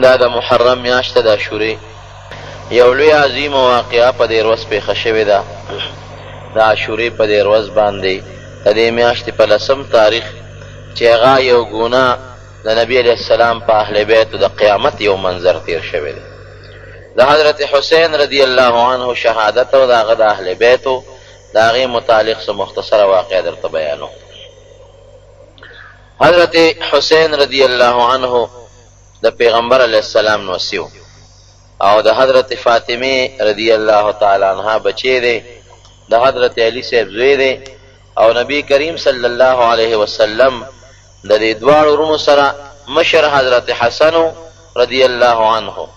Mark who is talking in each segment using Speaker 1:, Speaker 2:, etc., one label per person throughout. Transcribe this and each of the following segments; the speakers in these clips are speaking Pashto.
Speaker 1: دا د محرم میاشت د عاشورې یو لوی عظیمه واقعه په دې ورځ پیښه شوې ده. د عاشورې په دې ورځ باندې د دې میاشتې په 10 تاریخ چې هغه یو ګناه د نبی علیه السلام په اهل بیتو د قیامت یو منظر تیر شوی دی. د حضرت حسین رضی الله عنه شهادت او د هغه د اهل بیتو د هغې متعلق څه مختصره واقعه درته بیانوم. حضرت حسین رضی الله عنه د پیغمبر علیه السلام نوسی او د حضرت فاطمه رضی الله تعالی عنها بچی دی، د حضرت علی صاحب زوی دی او نبی کریم صلی الله علیه وسلم د دې دواړو ورونو سره مشر حضرت حسن رضی الله عنه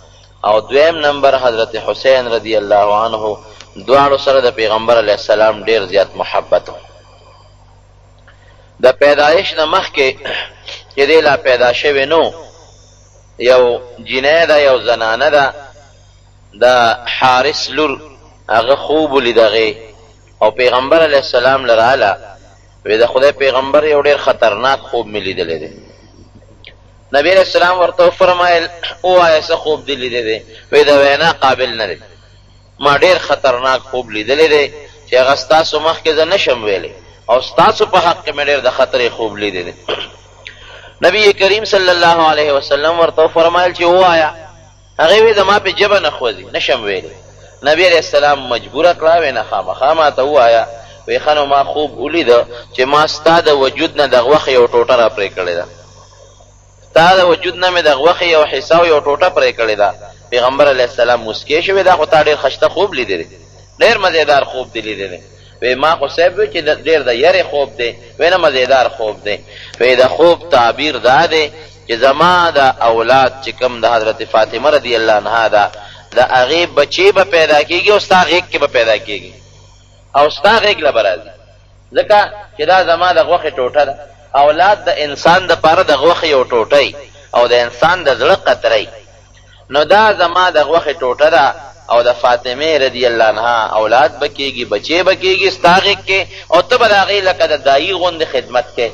Speaker 1: او دویم نمبر حضرت حسین رضی الله عنه، دواړو سره د پیغمبر علیه السلام ډیر زیات محبت و. د پیدایش نه مخکې چې دی لا پیدا شوی نو، یو جنۍ ده، یو زنانه ده، د حارث لور هغه خوب ولید هغې او پیغمبر علیه السلام لراله وی د خدای پیغمبر یو ډېر خطرناک خوب مې لیدلی دی. نبی علیه السلام ورته وفرمایل ووایه څه خوب دې لیدلی دی؟ وی د وینا قابل نه دی، ما ډېر خطرناک خوب لیدلی دی چې هغه ستاسو مخکې زه نشم ویلی او ستاسو په حق کې مې ډېر د خطرې خوب لیدلی دی. نبی کریم صلی الله علیه وسلم ورته وفرمایل چې ووایه. هغې وی زما پې ژبه نه خوځي، نشم ویلی. نبی علیه السلام مجبوره کړه، وی نه خامخا ماته ووایه. وی ښه نو ما خوب ولیده چې ما ستا د وجود نه د غوښې یو ټوټه را پرې کړې ده، ستا د وجود نه مې د غوښې یو حصه او یو ټوټه پرې کړې ده. پیغمبر علیه السلام مسکی شوی، دا خو تا ډېر ښایسته خوب لیدلی، ډېر مزېدار خوب دی لیدلی. وی ما خو صاحب وی چې ډېر د یرې خوب دی. وی نه مزېدار خوب دی. وی د خوب تعبیر دا دی چې زما د اولاد چې کوم د حضرت فاطمه رضی الله عنها ده، د هغې بچی به پیدا کېږي او ستا غېږ کې به پیدا کېږي او ستا غېږ له به راځي، ځکه چې دا زما د غوښې ټوټه ده. اولاد د انسان دپاره د غوښې یو ټوټی او د انسان د زړه قطری، نو دا زما د غوښې ټوټه ده او د فاطمه رضی الله عنها اولاد به کېږي، بچی به کېږي ستا غېږ کې او ته به د هغې لکه د دایي غوندې خدمت کې.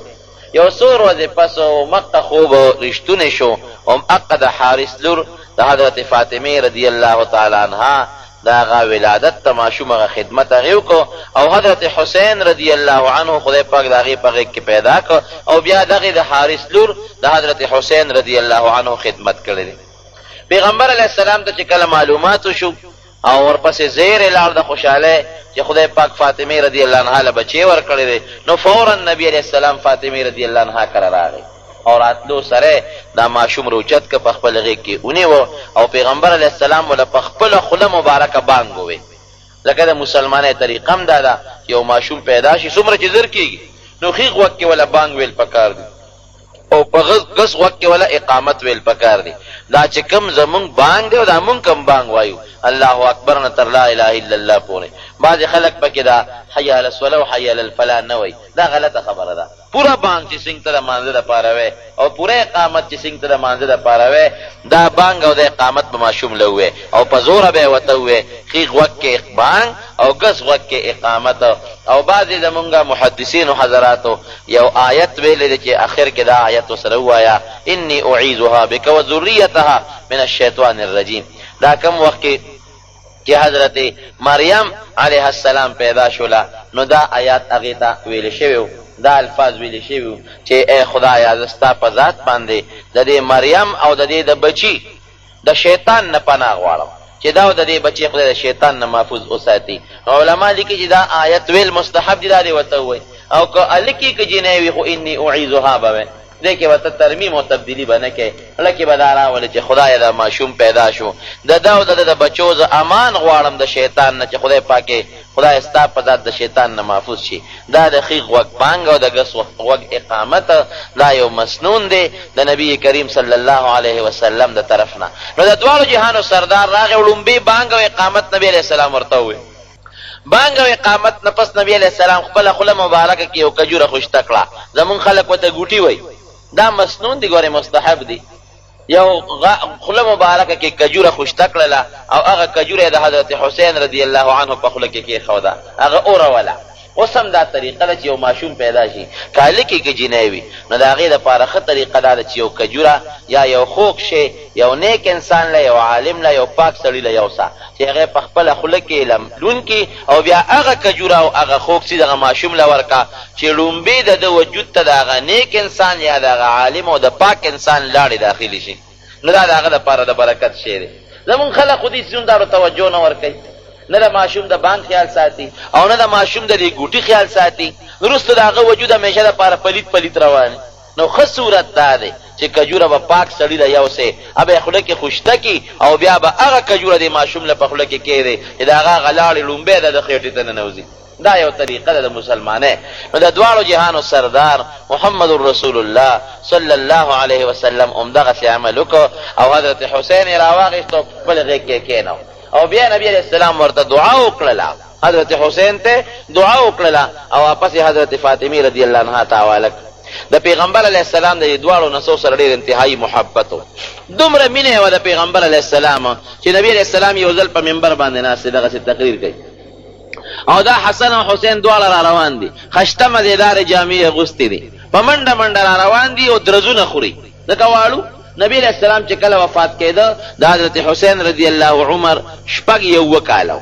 Speaker 1: یو څو ورځې پس مقه خوب رښتونی شو او مقه د حارث لور د حضرت فاطمه رضی الله تعالی عنها د هغه ولادت ته ماشوم هغه خدمت هغې وکړو او حضرت حسین رضی الله عنه خدای پاک د هغې په غېږ کې پیدا کړ او بیا دغې د حارث لور د حضرت حسین رضی الله عنه خدمت کړی دی. پیغمبر علیه السلام ته چې کله معلومات وشو او ورپسې زیرې لاړ د خوشحالۍ چې خدای پاک فاطمه رضی الله عنها له بچی ورکړی دی، نو فورا نبی علیه السلام فاطمه رضی الله عنها کره راغی او راتلو سره دا ماشوم روچت که په خپل غېږ کې ونیوه او پیغمبر علیه السلام له په خپله خوله مبارکه بانګ ووی. لکه د مسلمانۍ طریقه هم دا ده چې یو ماشوم پیدا شي څومره چې زر کېږي نو ښیغ غوږ کې وله بانګ ویل پکار دی او په ګس غوږ کې وله اقامت ویل پکار دی. دا چې کوم زمونږ بانګ دی او دا مونږ کوم بانګ وایو الله اکبر نه تر لا اله الا الله پورې. بعضې خلک پکې دا حی علی الصلاة او حی علی الفلاح نه وایي، دا غلطه خبره ده. پوره بانګ چې څنګ ته د مانځه دپاره وی او پوره اقامت چې څنګ ته د مانځه دپاره وی، دا بانګ او د اقامت به ماشوم له ووی او په زوره به یې ورته ووی ښیغ غوږ کې بانګ او ګس غوږ کې اقامت. او بعضې زمونږ محدثینو حضراتو یو آیت ویلی دی چې اخر کې دا آیت ورسره ووایه انی اعیذها بک و ذریتها من الشیطان الرجیم. دا کم وخت کې چې حضرت مریم علیه السلام پیدا شوله نو دا آیات هغې ته ویلی شوی و، دا الفاظ ویلی شوي و چې ای خدایه زه ستا په ذات باندې د دې مریم او د دې د بچي د شیطان نه پناه غواړم چې دا د دې بچي خدای د شیطان نه محفوظ وساتي. علما لیکي چې دا آیت ویل مستحب دي، دا دې ورته ووایي او که هلکي که جینۍ وي خو انی اعیذها به وی، دې کې به ته ترمیم او تبدیلي به نه کوې، لکې به دا راولې چې خدایه دا ماشوم پیدا شو د ده او د ده د بچو زه امان غواړم د شیطان نه چې خدای پاکې خدای ستا په ذات د شیطان نه محفوظ شي. دا د ښیغ غوږ بانګ او د ګس غوږ اقامت دا یو مسنون دی د نبی کریم صلی الله علیه وسلم د طرف نه. نو د دواړو جهانو سردار راغی لومبي بانګ او اقامت نبی علیه السلام ورته وویل. بانګ او اقامت نه پس نبی علیه السلام خپله خوله مبارکه کې یو کجوره خوشته کړه. زمونږ خلک ورته ګوټي وایي، دا مسنون دی، ګورې مستحب دی. یو خوله مبارکه کې کجوره خوشته کړله او هغه کجوره د حضرت حسین رضی الله عنه په خوله کې کېښوده، هغه اوروله اوس هم دا طریقه ده چې یو ماشوم پیدا شي کالکې که جینۍ وي نو د هغې دپاره ښه طریقه دا ده چې یو کجوره یا یو خوږ شی یو نیک انسان له یو عالم له یو پاک سړي له یو سا چې هغې په خپله خوله کې لملونکي او بیا هغه کجوره او هغه خوږ سي دغه ماشوم له ورکه چې لومبې د ده وجود ته د هغه نیک انسان یا د هغه عالم او د پاک انسان لاړې داخلي شي نو دا د هغه دپاره د برکت شی دی زمونږ خلک خو دې څیزونو ته توجه نه ورکوي نه د ماشوم د بانک خیال ساتي او نه د ماشوم د دې ګوټي خیال ساتي وروسته د هغه وجود همیشه دپاره پلیت پلیت روان نو ښه صورت دا دی چې کجوره به پاک سړي له یو سې به یې خوله کې خوشته کي او بیا به هغه کجوره د ماشوم له په خوله کې کېږدي چې د هغه هغه لاړې لومبی ده د خېټې ته ننوځي دا یو طریقه ده د مسلمانۍ نو د دواړو جهانو سردار محمد رسول الله صلی الله علیه وسلم همدغسې عمل وکړو او حضرت حسین یې راواخېست او په خپل غېږ کې کېنو او بیا نبی علیہ السلام ورته دعا وکړله حضرت حسین ته دعا وکړله او واپس حضرت فاطمه رضی الله عنها ته حواله د پیغمبر علیه السلام د دواړو نسو سره ډېر انتهایي محبت و دومره مینه وه د پیغمبر علیه السلام چې نبی علیه السلام یو ځل په منبر باندې ناست دغسې تقریر کوي او دا حسن او حسین دواړه را روان دي خشته مزېدارې جامې اغوستې دي په منډه منډه را روان دي او درزونه خوري ځکه واړو نبی علیہ السلام چې کله وفات کېده د حضرت حسین رضی الله عمر شپږ یوه کاله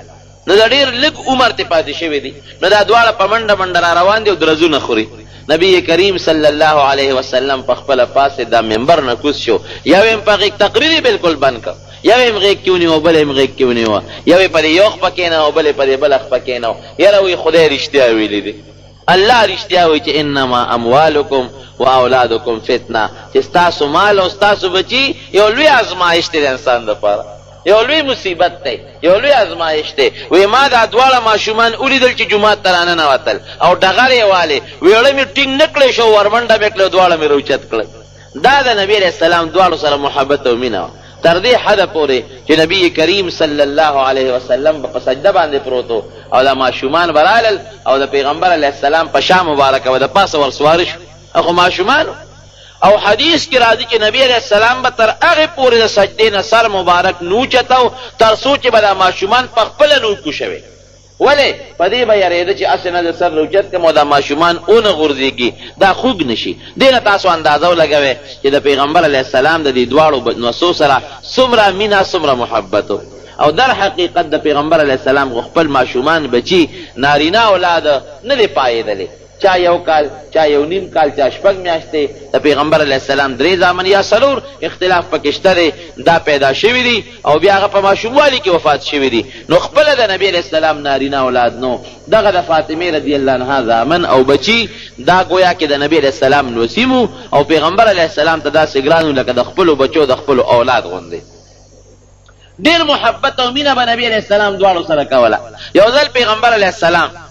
Speaker 1: نو د ډېر لږ عمر ته پاتې شوی دی نو دا دواړه په منډه منډه را روان دي او درزونه خوري نبی کریم صلی الله علیه وسلم په خپله پاسې دا منبر نه کوز شو یو یې په غېږ تقریر یې بلکل بند کړ یو یې غېږ کې ونیو بل یې غېږ کې ونیوه یو یې په دې یو خپه کېنه او بل یې په دې بله خپه کېنه یاره وایي خدای رښتیا ویلي دي الله رښتیا وایي چې انما اموالکم و اولادکم فتنه چې ستاسو مال او ستاسو بچي یو لوی ازمایښت دی د انسان دپاره یو لوی مصیبت دی یو لوی ازمایښت دی وی ما دا دواړه ماشومان ولیدل چې جومات ته راننوتل او ډغر یې والې ویړه مې ټینګ نه کړی شو ورمنډه مې کړه دواړه مې راوچت کړل دا د نبي علیه السلام دواړو سره محبت او مینه وه تر دې حده پورې چې نبی کریم صلی الله علیه وسلم په سجده باندې پروت و او دا ماشومان به رالل او د پیغمبر علیه السلام په شا مبارکه به د پاسه ورسواره شو اخو ماشومانو او حدیث کې راځي چې نبی علیہ السلام به تر هغې پورې د سجدې نه سر مبارک نوچتو تر څو چې به دا ماشومان په خپله نوکو شوی ولې په دې به یارېده چې هسې نه د سر روچت کړم او دا ماشومان ونه غورځېږي دا خوږ نشي دې نه تاسو اندازه ولګوئ چې د پیغمبر علیه السلام د دې دواړو نسو سره څومره مینه څومره محبت او در حقیقت د پیغمبر علیه السلام خپل ماشومان بچي نارینه اولاد نه دی پایېدلی چا یو کال چا یو نیم کال چا شپږ میاشتې د پیغمبر علیه السلام درې زامن یا څلور اختلاف پکې شته دی دا پیدا شوي دي او بیا هغه په ماشوموالي کې وفات شوي دي نو خپله د نبي علیه السلام نارینه اولاد نو دغه د فاطمې رضی الله عنها زامن او بچي دا گویا کې د نبي علیه السلام نوسیمو او پیغمبر علیه السلام ته داسې ګران لکه د خپلو بچو د خپلو اولاد غوندې ډېر محبت او مینه به نبي علیه السلام دواړو سره کوله یو ځل پیغمبر علیه السلام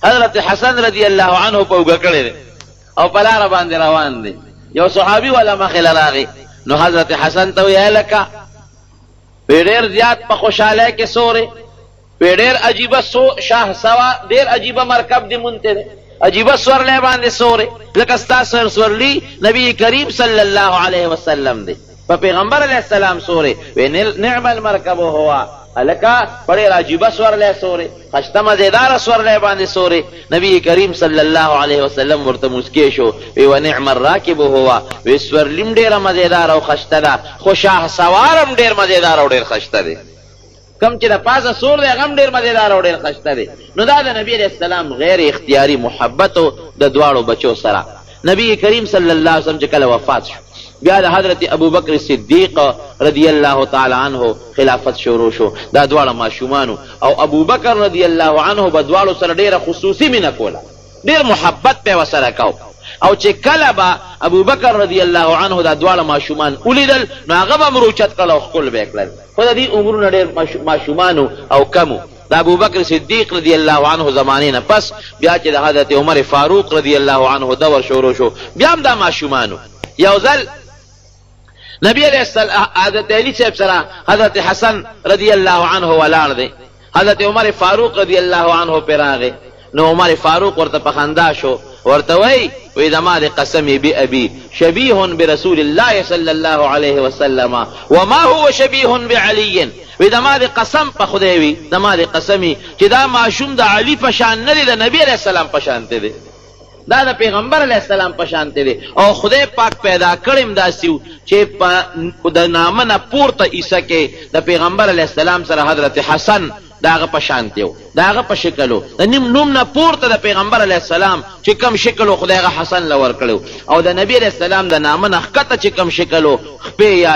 Speaker 1: حضرت حسن رضی الله عنه په اوږه کړی دی او په لاره باندې روان دی یو صحابي والا مخې له راغی نو حضرت حسن ته ویې هلکه په ډېر زیات په خوشحالۍ کې سورې په ډېر عجیبه شاه سوا ډېر عجیبه مرکب دې مونته دی عجیبه سورلی باندې سورې ځکه ستا سورلی نبی کریم صلی الله علیه وسلم دی په پیغمبر علیه السلام سورې وی نعم المرکب هو الکا پڑے راجیبہ سورلے سورے خشتہ مزیدار سورلے باندې سورے نبی کریم صلی اللہ علیہ وسلم ورته مسکی شو وی ونعم الراکب هو وی سورلم ډیر مزیدار او خشتہ دا خو شاه سوارم ډیر مزیدار او ډیر خشتہ دی کم چې د پاسه سور دی غم ډیر مزیدار او ډیر خشتہ دی نو دا د نبی علیہ السلام غیر اختیاری محبت د دواړو بچو سره نبی کریم صلی اللہ علیہ وسلم چې کله وفات شو بیا د حضرت ابوبکر صدیق رضی الله تعالی عنه خلافت شروع شو دا دواړه ماشومانو او ابوبکر رضی الله عنه به دواړو سره ډیره خصوصي مینه کوله ډیر محبت په وسره کو او چې کله به ابوبکر رضی الله عنه دا دواړه ماشومان ولیدل نو هغه به مروچت کړه او ښکل به یې کړل خو د دې عمرونه ډېر ماشومانو او کمو د ابوبکر صدیق رضی الله عنه زمانې نه پس بیا چې د حضرت عمر فاروق رضی الله عنه دور شروع شو بیا هم دا ماشومانو یو ځل نبی علیہ السلام حضرت علی صاحب سره حضرت حسن رضی الله عنه ولاړ دی حضرت عمر فاروق رضی الله عنه پې راغی نو عمر فاروق ورته په خندا شو ورته وی زما د قسم بأبي شبيه برسول الله صلی الله علیه وسلم وما هو شبيه بعلي وی زما د قسم په خدای وي زما د قسمي چې دا ماشوم د علي په شان نه دی د نبی علیه السلام په شانته دی دا د پیغمبر علیه السلام په شانته دی او خدای پاک پیدا کړم داسې و چې د نامه نه پورته عیسی کې د پیغمبر علیه السلام سره حضرت حسن د هغه په شانتې و د هغه په شکل و د نوم نه پورته د پیغمبر علیه السلام چې کم شکل و خدای هغه حسن له ورکړی او د نبي علیه السلام د نامه نه ښکته چې کم شکل و خپې یا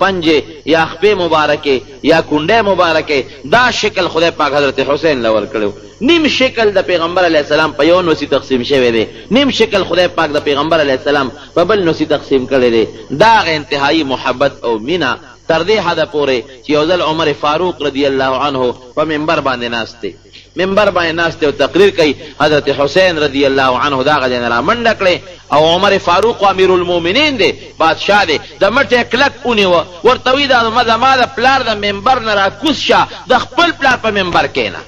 Speaker 1: پنجې یا خپې مبارکې یا کونډۍ مبارکې دا شکل خدای پاک حضرت حسین له ورکړی نیم شکل د پیغمبر علیه السلام په یو نوڅي تقسیم شوی دی نیم شکل خدای پاک د پیغمبر علیه السلام په بل نوڅي تقسیم کړی دی دا هغه انتهایی محبت او مینه تر دې حده پورې چې یو ځل عمر فاروق رضی الله عنه په منبر باندې ناست دی منبر باندې ناست دی او تقریر کوي حضرت حسین رضی الله عنه دا هغه ځای نه رامنډه کړې او عمر فاروق امیر المؤمنین دی بادشاه دی د مټې کلک ونیوه ورته وایي دا زما د پلار د منبر نه راکوز شه د خپل پلار په منبر کښېنه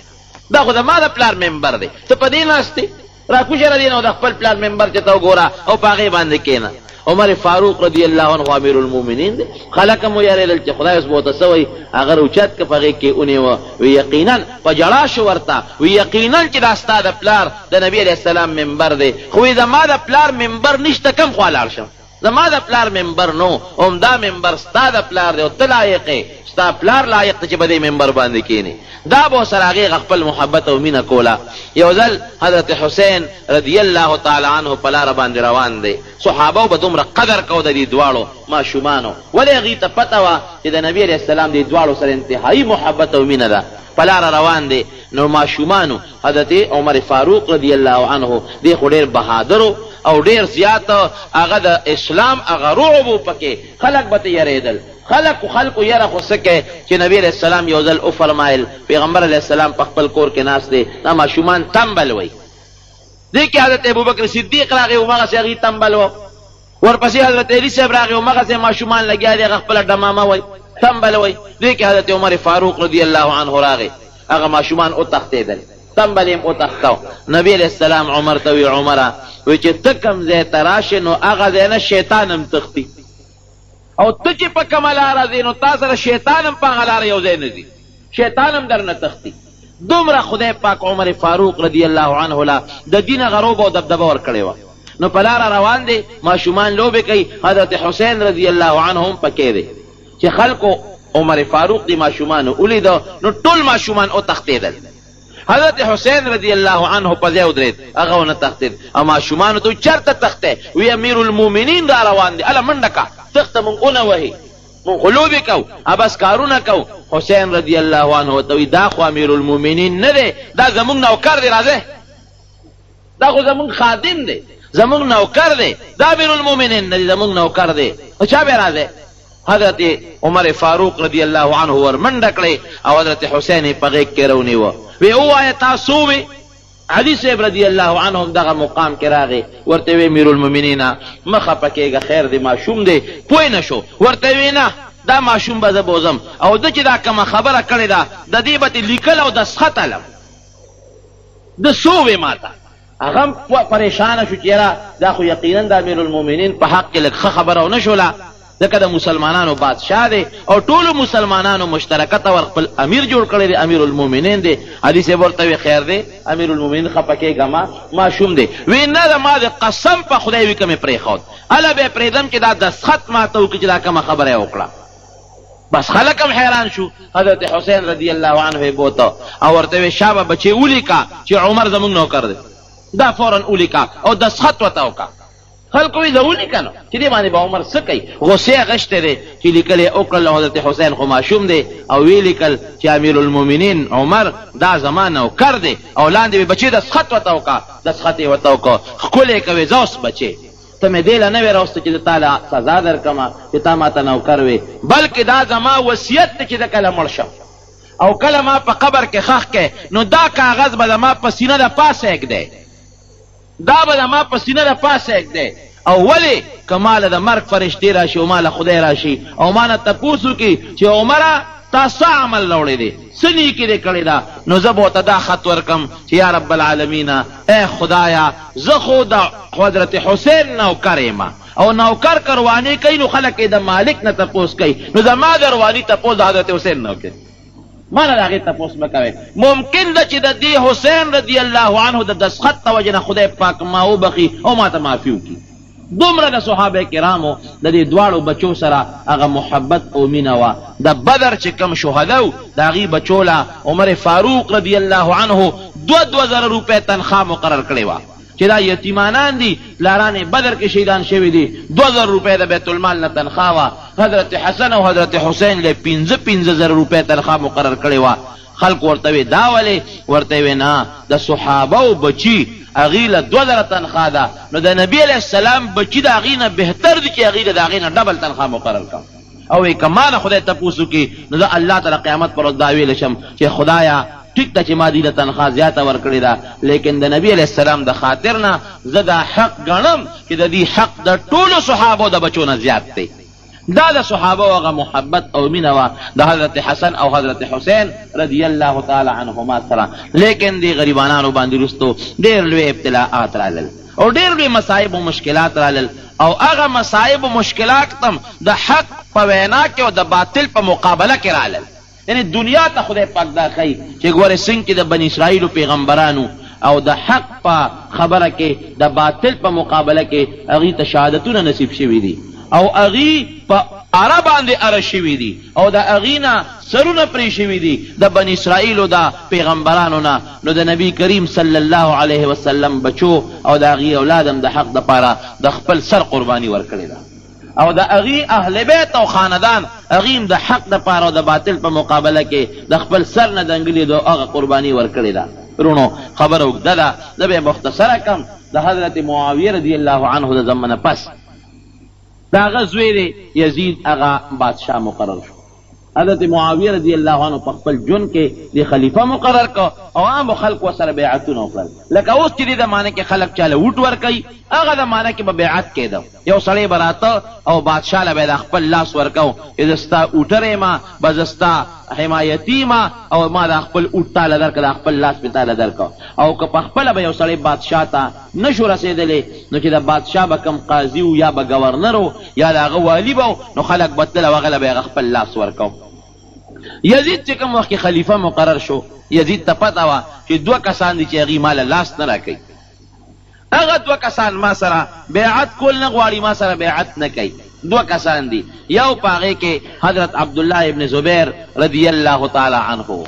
Speaker 1: دا خو زما د پلار منبر دی ته په دې ناست دی راکوشه ردی نه د خپل پلار منبر چې ته وګوره او په هغې باندې کښېنه عمر فاروق رضی الله عنه امیر المؤمنین دی خلک هم ویارېدل چې خدای اوس به ورته څه وایي هغه روچت که په هغې کې ونیوه وی یقینا په ژړا شو ورته وی یقینا چې دا ستا د پلار د نبي علیه السلام منبر دی خو وی زما د پلار منبر نشته کم خوا لاړ شم زما د پلار منبر نو همدا منبر ستا د پلار دی او ته لایق یې ستا پلار لایق دی چې په دې منبر باندې کښېنې دا به ورسره هغې خپل محبت او مینه کوله یو ځل حضرت حسین رضی الله تعالی عنه په لاره باندې روان دی صحابو به دومره قدر کو د دې دواړو ماشومانو ولې هغې ته پته وه چې د نبي علیه السلام دې دواړو سره انتهایی محبت او مینه ده په لاره روان دی نو ماشومانو حضرت عمر فاروق رضی الله عنه دی خو ډېر بهادرو او ډېر زیات هغه د اسلام هغه رعب و پکې خلک به ته یریدل خلکو یره خو څه کوي چې نبي علیه السلام یو ځل وفرمایل پیغمبر علیه السلام په خپل کور کې ناست دی دا ماشومان تنبل وی دې کې حضرت ابوبکر صدیق راغی هماغسې هغې تنبل و ورپسې حضرت علی صاحب راغی هماغسې ماشومان لګیا دی هغه خپله ډمامه وی تنبل وی دې کې حضرت عمر فاروق رضی الله عنه راغی هغه ماشومان وتښتېدل تنبل یې وتښتو نبي علیه السلام عمر ته وی عمره وی چې ته کوم ځای ته راشې نو هغه ځای نه شیطان هم تښتي او ته چې په کومه لاره ځې نو تا سره شیطان هم په هغه لاره یو ځای نه ځي شیطان هم در نه تښتي دومره خدای پاک عمر فاروق رضی الله عنه له د دین هغه روب او دبدبه ورکړې وه نو په لاره روان دی ماشومان لوبې کوي حضرت حسین رضی الله عنه هم پکې دی چې خلکو عمر فاروق دی ماشومانو ولیده نو ټول ماشومان وتښتېدل حضرت حسین رضی الله عنه په ځای ودرېد هغه ونه تښتېد او ماشومانو ته چېرته تښتې وی امیر المؤمنین را روان دی اله منډه که تخته مونږ ونه وهي مونږ خو لوبې کوو بس کارونه کوو حسین رضی الله عنه ورته وایي دا خو امیر المؤمنین نه دی دا زمونږ نوکر دی راځئ دا خو زمونږ خادم دی زمونږ نوکر دی دا امیر المؤمنین نه دی زمونږ نوکر دی چا بیا راځئ حضرت عمر فاروق رضی الله عنه ور منډه کړې او حضرت حسین یې په غېږ کې رونیوه وی ووایه تاسو وې علي صاحب رضی الله عنهم دغه مقام کې راغی ورته وی امیر المؤمنین مه خفه کېږه خیر دی ماشوم دی پوه نه شو ورته وی نه دا ماشوم به زه بوزم او ده چې دا کومه خبره کړې ده د دې به تې لیکل او دسخط علم ده څو وې ما ته هغه هم پریشانه شو چې یاره دا خو یقینا د امیر المؤمنین په حق کې لږ ښه خبره ونه شوله ځکه د مسلمانانو بادشاه دی او ټولو مسلمانانو مشترکه طور خپل امیر جوړ کړی دی امیر المؤمنین دی علي صاحب ورته وی خیر دی امیر المؤمنین خفه کېږه ماشوم دی وی نه د ما د قسم په خدای وي که مې پرېښود هله به یې پرېږدم چې دا دسخط ماته وکړي چې دا کومه خبره یې وکړه بس خلک هم حیران شو حضرت حسین رضی الله عنه یې بوته او ورته وی شابه بچې ولیکه چې عمر زمونږ نوکر دی دا فورا ولیکه او دسخط ورته وکړه خلکو وی زه ولیکه نو چې دې باندې به عمر څه کوي غصې اخیستی دی چې لیکل یې وکړل حضرت حسین خو ماشوم دی او وی لیکل چې امیر المؤمنین عمر دا زما نوکر دی او لاندې مې بچې دسخط ورته وکړه دسخط یې ورته وکړه ښکلی کوې زه اوس بچې ته مې دې له نه وې راوسته چې د تا له سزا درکړمه چې تا ما ته نوکر وې بلکې دا زما وصیت دی چې د کله مړ شم او کله ما په قبر کې ښخ کې نو دا کاغذ به زما په سینه د پاسه ایږدی دا به زما په سینه د پاسه ایږدی او ولې که ماله د مرګ فرشتې راشي او ماله خدای راشي او ما نه تپوس وکړي چې عمره تا څه عمل راوړی دی څه نیکي دې کړې ده نو زه به ورته دا خط ورکړم چې یا رب العالمین ای خدایه زه خو د حضرت حسین نوکر یم او نوکر که روانې کوي نو خلک یې د مالک نه تپوس کوي نو زما د رواني تپوس د حضرت حسین نه وکړي
Speaker 2: مانا دا غیر تپوس بکوي ممکن دا چې د دې حسین رضی الله عنه د دسخط ته وجه نه خدای پاک ما وبخي او ما ته معافي وکړي. دومره د صحابه کرامو د دې دواړو بچو سره هغه محبت او مینه وه. د بدر چې کم شهدا و د هغې بچو له عمر فاروق رضی الله عنه 2,000 روپۍ تنخواه مقرر کړې وه چې دا یتیمانان دي پلاران بدر کې شهیدان شوي دي. 2,000 روپۍ د بیت المال نه تنخواه وه. حضرت حسن او حضرت حسین له 15,000 روپۍ تنخواه مقرر کړې وه. خلق ورته وی دا ولې؟ ورته وی نه د صحابه بچي هغې له 2,000 تنخواه ده، نو د نبي علیه السلام بچي د هغې نه بهتر دي چې هغې د هغې نه ډبل تنخواه مقرر کړه. او وی که ما نه خدای تپوس وکړي نو زه الله تعالی قیامت پر ورځ دا ویلی شم چې خدایه ټیک ته چې ما دې د تنخواه زیاته ورکړې ده، لیکن د نبي علیه السلام د خاطر نه زه دا حق ګڼم چې د دې حق د ټولو صحابو د بچو نه زیات دی. دا د صحابه هغه محبت او مینه وه د حضرت حسن او حضرت حسین رضی الله تعالی عنهما سره. لیکن دې غریبانانو باندې وروستو ډېر لوی ابتلاءات رالل او ډېر لوی مصایب او مشکلات رالل، او هغه مصایب او مشکلات هم د حق په وینا کې او د باطل په مقابله کې رالل. یعنی دنیا ته خدای پاک دا ښیي چې ګورې څنګه چې د بني اسرائیلو پیغمبرانو او د حق په خبره کې د باطل په مقابله کې هغې ته شهادتونه نصیب شوي دي او هغې په اره باندې اره شوي دي او د هغې نه سرونه پرې شوي دي د بني اسرائیلو د پیغمبرانو نه. نو د نبی کریم صلی الله علیه وسلم بچو او د هغې اولاد هم د حق دپاره د خپل سر قرباني ورکړې ده، او د هغې اهل بیت او خاندان هغې هم د حق دپاره او د باطل په مقابله کې د خپل سر نه دنګلې ده هغه قرباني ورکړې ده. ورونو خبره اوږده ده، زه به یې مختصره کم. د حضرت معاویه رضی الله عنه د زمنه پس د هغه زوی دی یزید هغه بادشاه مقرر شو. حضرت معاویه رضی الله عنه په خپل ژوند کې د خلیفه مقرر کړ او عامو خلکو سره بیعتونه وکړل. لکه اوس چې د زمانه کې خلک چاله ووټ ورکوي، هغه زمانه کې به بیعت کېده. یو سړی به راته او بادشاه له به د خپل لاس ورکو چې زه ستا اوټر یم، به زه ستا حمایتي یم او ما د خپل اوټ تاله درکړه، د خپل لاس مې تاله درکړه. او که په خپله به یو سړی بادشاه ته نشو رسېدلی نو چې د بادشاه به کم قاضي و یا به ګورنر و یا د هغه والي به نو خلک به تلل او هغه له به یې خپل لاس ورکو. یزید چې کوم وخت کې خلیفه مقرر شو، یزید ته پته وه چې 2 کسان دي چې هغې ما له لاس نه راکوي. هغه 2 کسان ما سره بیعت کول نه غواړي، ما سره بیعت نه کوي. 2 کسان دي، یو په هغې کې حضرت عبدالله ابن زبیر رضی الله تعالی عنه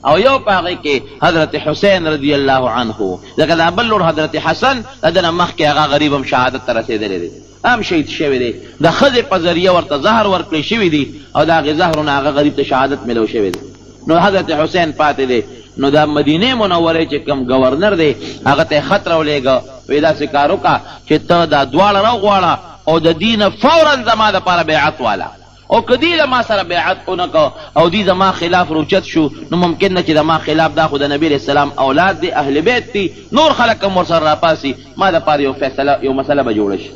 Speaker 2: او یو په هغې کې حضرت حسین رضی الله عنه. ځکه دا بل لور حضرت حسن د ده نه مخکې هغه غریب هم شهادت ته رسېدلی دی، هم شهید شوی دی. د ښځې په ذریعه ورته زهر ورکړی شوي دي او د هغې زهرونه هغه غریب ته شهادت میلو شوی دی. نو حضرت حسین پاتې دی. نو د مدینې منورې چې کوم ګورنر دی هغه ته یې خط راولېږه، وایي داسې کار وکړه چې ته دا دواړه راوغواړه او د دې نه فورا زما دپاره بیعت واله، او که دې له ما سره بیعت ونه کو او دې زما خلاف روچت شو نو ممکن نه چې د ما خلاف دا خو د نبي علیه السلام اولاد دي، اهل بیت دي، نور خلک هم ورسره راپاسي، ما دپاره یو فیصله یو مسله به جوړه شي.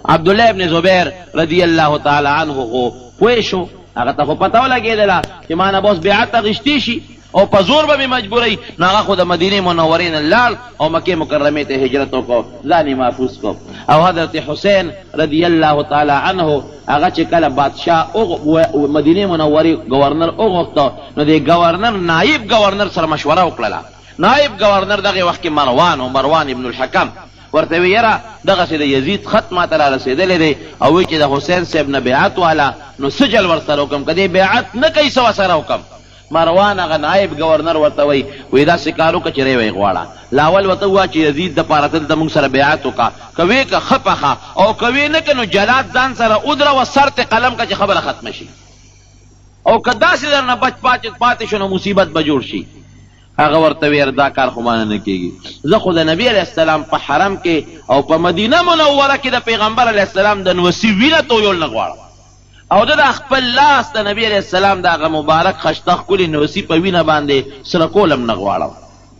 Speaker 2: عبدالله ابن زبیر رضی الله تعالی عنه خو پوه شو، هغه ته خو پته ولګېدله چې ما نه به اوس بیعت اخیستی شي او په زور به مې مجبوروي. نو هغه خو د مدینې منورې نه لاړ او مکې مکرمې ته هجرت وکړو، ځان یې محفوظ کړو. او حضرت حسین رضی الله تعالی عنه هغه چې کله بادشاه مدینې منورې ګورنر وغوښته نو د ګورنر نایب ګورنر سره مشوره وکړله. نایب ګورنر دغه وخت کې مروان ابن الحکم ورته وی یاره دغسې د یزید خط ما ته را رسېدلی دی او وی چې د حسین صاحب نه بیعت واله نو سجل ورسره وکړم، که دې بیعت نه کوي څه ورسره وکړم. مروان هغه نایب ګورنر ورته وی داسې کار وکړه چې ری غواړه. لاول ورته ووایه چې یزید دپاره دلته موږ سره بیعت وکړه، که وی که ښه پخه او که وی نه که نو جلاد ځان سره ودروه سر ته قلم که چې خبره ختمه شي، او که داسې در نه بچ پاتې شو نو مصیبت به جوړ شي. هغه ورته ویل دا کار خو مانه نه کېږي، زه خو د نبي علیه السلام په حرم کې او په مدینه منوره کې د پیغمبر علیه السلام د نوسي وینه تویول نه غواړم، او د خپل لاس د نبی علیه السلام د هغه مبارک خشته ښکلې نوسي په وینه باندې سره کولم نه غواړم،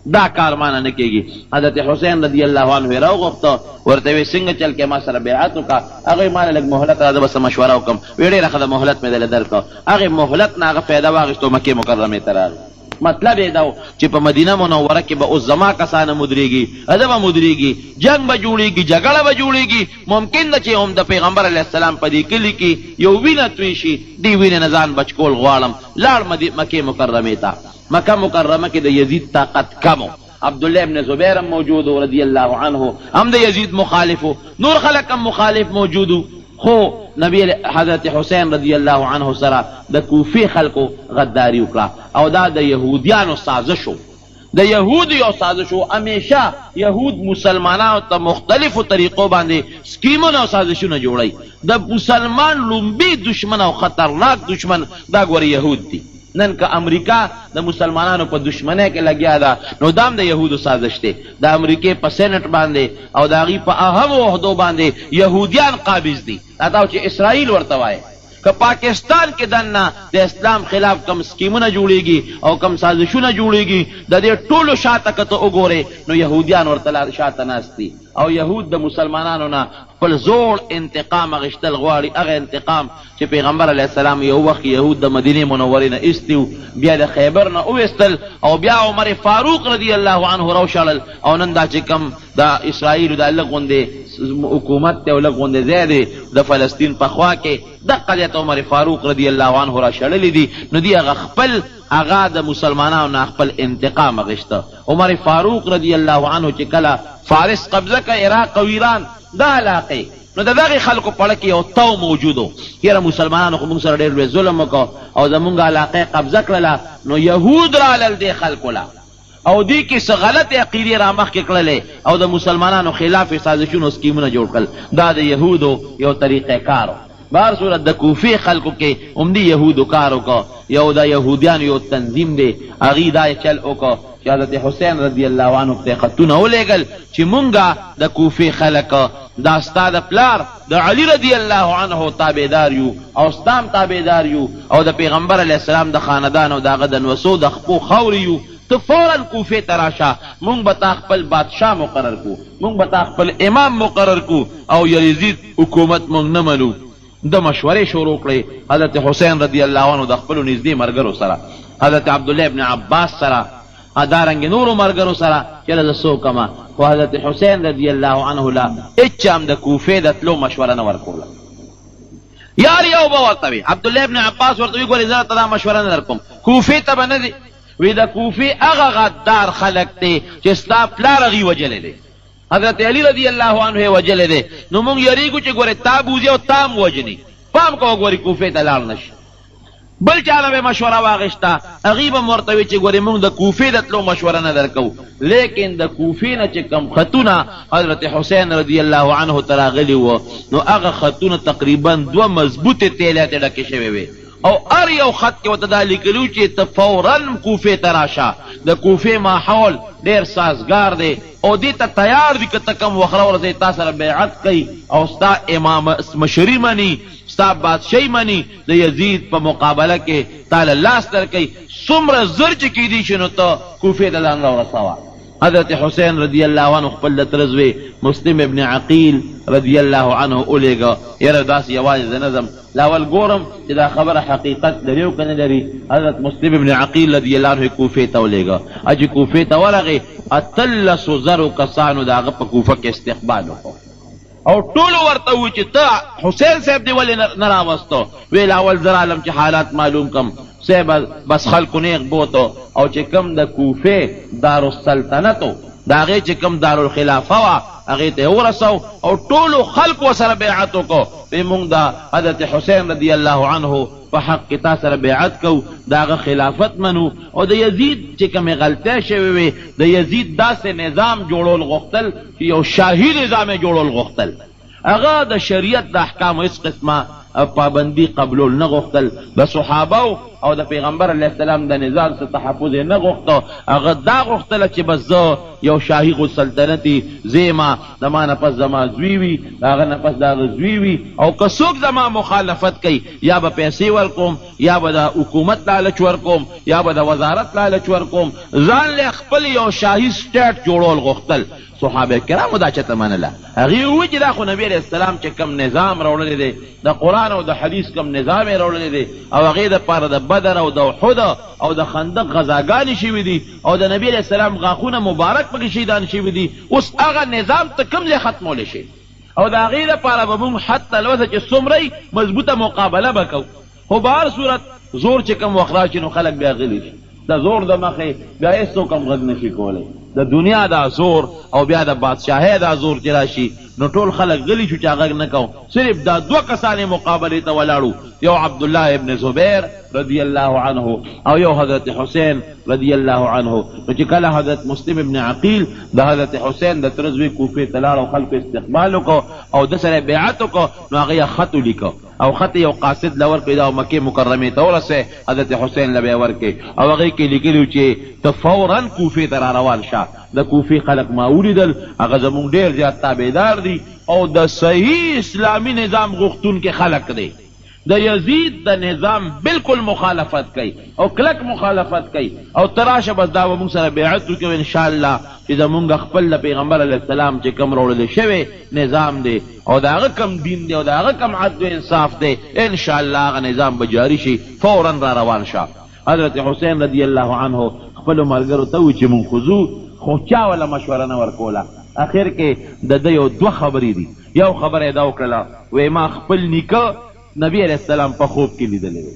Speaker 2: دا کار مانه نه کېږي. حضرت حسین رضی الله عنه یې راوغوښته، ورته ویې څنګه چل کې ما سره بیعت وکړه. هغې ما له لږ مهلت راځه به څه مشوره وکړم. ویې ډېره ښه ده مهلت مې دله درکړه. هغې مهلت نه هغه فایده واخېستو مکې مکرمې ته راغی. مطلب یې دا چې په مدینه منوره کې به اوس زما کسانه مدرېږي ادبه مدرېږي جنگ به جوړېږي جګړه به جوړېږي ممکن ده چې هم د پیغمبر علیه السلام په دې کلي کې یو وینه توی شي دې وینې نه ځان بچ کول غواړم لاړ مکې مکرمې ته مکه مکرمه کې د یزید طاقت کم عبدالله ابن زبیر هم موجود رضی الله عنه هم د یزید مخالفو نور خلق هم مخالف موجودو خو نبی حضرت حسین رضی الله عنه سره د کوفی خلقو غداری وکړه او دا د یهودیانو سازشو د یهودیو سازشو همیشه یهود مسلمانانو ته مختلفو طریقو باندې سکیمونه او سازشونه جوړی د مسلمان لومبي دشمن او خطرناک دشمن دا ګوره یهود دي نن که امریکا د مسلمانانو په دشمنۍ کې لګیا ده نو دام د یهودو سازش دی د امریکې په سینټ باندې او د هغې په اهمو عهدو باندې یهودیان قابض دي دا چې اسرائیل ورته وایي که پاکستان کې دننه د اسلام خلاف کم سکیمونه جوړیږي او کم سازشونه جوړیږي د دې ټولو شاته که ته وګورې نو یهودیان ورته شاته ناست دي او یهود د مسلمانانو نه خپل زوړ انتقام اخیستل غواړي هغه انتقام چې پیغمبر علیه السلام یو وخت یهود د مدینې منورې نه ایستي بیا د خیبر نه وویستل او بیا عمر فاروق رضی الله عنه راوشړل او نن دا چې کم د اسرائیلو دا لږ غوندې حکومت ته او لږ غوندې ځای دی د فلسطین په خوا کې دقه دی عمر فاروق رضی الله عنه را شړلی دي نو دی هغه خپل هغه د مسلمانانو نه خپل انتقام اخیسته عمر فاروق رضی الله عنه چې کله فارس قبضه که عراق او ایران دا علاقې نو د دغې خلکو په اړه کې یو تو موجودو یاره مسلمانانو خو موږ سره ډېر لوی ظلم وکړو او زمونږ علاقې قبضه کړله نو یهود رالل دې خلکو له او دې کې څه غلط عقیدې را مخکې کړلې او د مسلمانانو خلاف سازشونو سکیمونه جوړ کړل دا د یهودو یو طریقه کارو بهر صورت د کوفې خلکو کې هم دې یهودو کار وکړو یو د یهودیانو یو تنظیم دی هغې دا چل وکړو چې حضرت حسین رضی الله عنه ته خطونه ولېږل چې مونږه د کوفې خلک دا ستا د پلار د علي رضی الله عنه تابعدار یو او ستام تابعدار یو او د پیغمبر علیه السلام د خاندان او د هغه د نوسو د خپو خور یو ته فوراً کوفې ته راشه مونږ به تا خپل بادشاه مقرر کو مونږ به تا خپل امام مقرر کو او یزید حکومت مونږ نه منو د مشورې شروع کړې حضرت حسین رضی الله عنه د خپلو نږدې ملګرو سره حضرت عبدالله ابن عباس سره دارنګې نورو ملګرو سره چې زه څه وکړمه خو حضرت حسین رضی الله عنه له هېچ هم د کوفې د تلو مشوره نه ورکوله یار یو به ورته وي عبدالله ابن عباس ورته وي ګورې زه ته دا مشوره نه درکوم کوفې ته به نه ځي وی د کوفې هغه غدار خلک دی چې ستا پلار هغې وجلی دی حضرت علی رضی الله عنه یې وجلی دی نو موږ یریږو چې ګورې تا بوځي او تا هم وجني پام کوه ګورې کوفې ته لاړ نشي بل چاله به مشوره واغشته هغې به م ورته وي چې ګورې موږ د کوفې د تلو مشوره نه درکوو لیکن د کوفې نه چې کم خطونه حضرت حسین رضی الله عنه ته راغلي وو نو هغه خطونه تقریبا 2 مضبوطې تیلې ته ډکې شوې وې او هر یو خط کې ورته دا لیکلي چې ته فوراً کوفې ته راشه د کوفې ماحول ډېر سازګار دی او دې ته تیار دي که ته کم وخت راورځئ تا سره بیعت کوي او ستا امام مشري مني ستا بادشاهي مني د یزید په مقابله کې تا له لاس درکوي څومره زر چې کیدی شي نو ته کوفې ته ځان راورسوه حضرت حسین رضی الله عنه خپل د تره زوی مسلم ابن عقیل رضی الله عنه ولېږه یاره داسې یوازې د نظم لاول ګورم چې دا خبره حقیقت لري او که نه لري حضرت مسلم ابن عقیل رضی الله عنه کوفې ته ولېږه چې کوفې ته ورغې 1300 کسانو د هغه په کوفه کې استقبال وکړو او ټولو ورته ووایي چې ته حسین صاحب دې ولې نه راوستو ویل اول زه رالم چې حالات معلوم کم صاحب بس خلکو نیغ بوتو او چې کم د کوفې دارالسلطنتو د هغې چې کم دارالخلافه وه هغې ته یې ورسو او ټولو خلکو ورسره بیعت وکړو وی مونږ د حضرت حسین رضی الله عنه په حق کې تا سره بیعت کوو د هغه خلافت منو او د یزید چې کومې غلطۍ شوې وې د یزید داسې نظام جوړول غوښتل چې یو شاهي نظام یې جوړول غوښتل هغه د شریعت د احکامو هېڅ قسمه پابندي قبلول نه غوښتل د صحابو او د پیغمبر علیه السلام د نظام څخه تحفظ یې نه غوښته هغه دا غوښتله چې بس زه یو شاهي سلطنتي زیمه د ما نه پس زما زوی وي د هغه نه پس د هغه زوی وي او که څوک زما مخالفت کوي یا به پیسې ورکوم یا به د حکومت لالچ ورکوم یا به د وزارت لالچ ورکوم ځان له خپل یو شاهي سټیټ جوړول غوښتل صحابه کرامو دا چته منله هغې ووایي چې دا خو نبي علیه السلام چې کم نظام راوړلی دی د قرآن او د حدیث کم نظام یې راوړلی دی او هغې دپاره د بدر او د احد او د خندق غزاګانې شوي دي او د نبی علیہ السلام غاښونه مبارک پکې شهیدان شوي دي. اوس هغه نظام ته کوم ځای ختمولی شي او د هغې دپاره به مونږ حتی الوسه چې څومره مضبوطه مقابله به کوو، خو به هر صورت زور چې کوم وخت راشي نو خلک بیا غلی شي. د زور د مخې بیا هېڅوک هم غږ نشي کولی. د دنیا دا زور او بیا د بادشاهۍ دا زور چې راشي نو ټول خلک غلی شو چې غږ نه کوو. صرف دا دوه کسانې مقابلې ته ولاړو، یو عبدالله ابن زبیر رضی الله عنه او یو حضرت حسین رضی الله عنه. نو چې کله حضرت مسلم ابن عقیل د حضرت حسین د تره زوی کوفې ته لاړ او خلکو استقبال وکړو او د سره بیعت وکړو، نو هغه خط ولیکه او خط یو قاصد له ورکړې دا مکې مکرمې ته ورسې حضرت حسین له به یې ورکړې او هغې کې لیکلي چې ته فورا کوفې ته را روان شه. د کوفې خلک ما ولیدل، هغه زمونږ ډېر زیات تابعدار دي او د صحیح اسلامي نظام غوښتونکي خلک دی. د یزید د نظام بالکل مخالفت کوي او کلک مخالفت کوي او تراشه بس دا به مونږ سره بیعت وکړو انشاءالله چې زمونږ خپل د پیغمبر علیه السلام چې کوم راوړلی شوی نظام دی او د هغه کم دین دی او د هغه کم عدل و انصاف دی، انشاءالله هغه نظام به جاري شي. فورا را روان شه. حضرت حسین رضی الله عنه خپلو ملګرو ته ووایي چې مونږ خو ځو، خو چا وله مشوره نه ورکوله. اخر کې د ده یو دوه خبرې دي. یو خبره یې دا وکړله، وایي ما خپل نیکه نبی علیہ السلام په خوب کې لیدلی دی.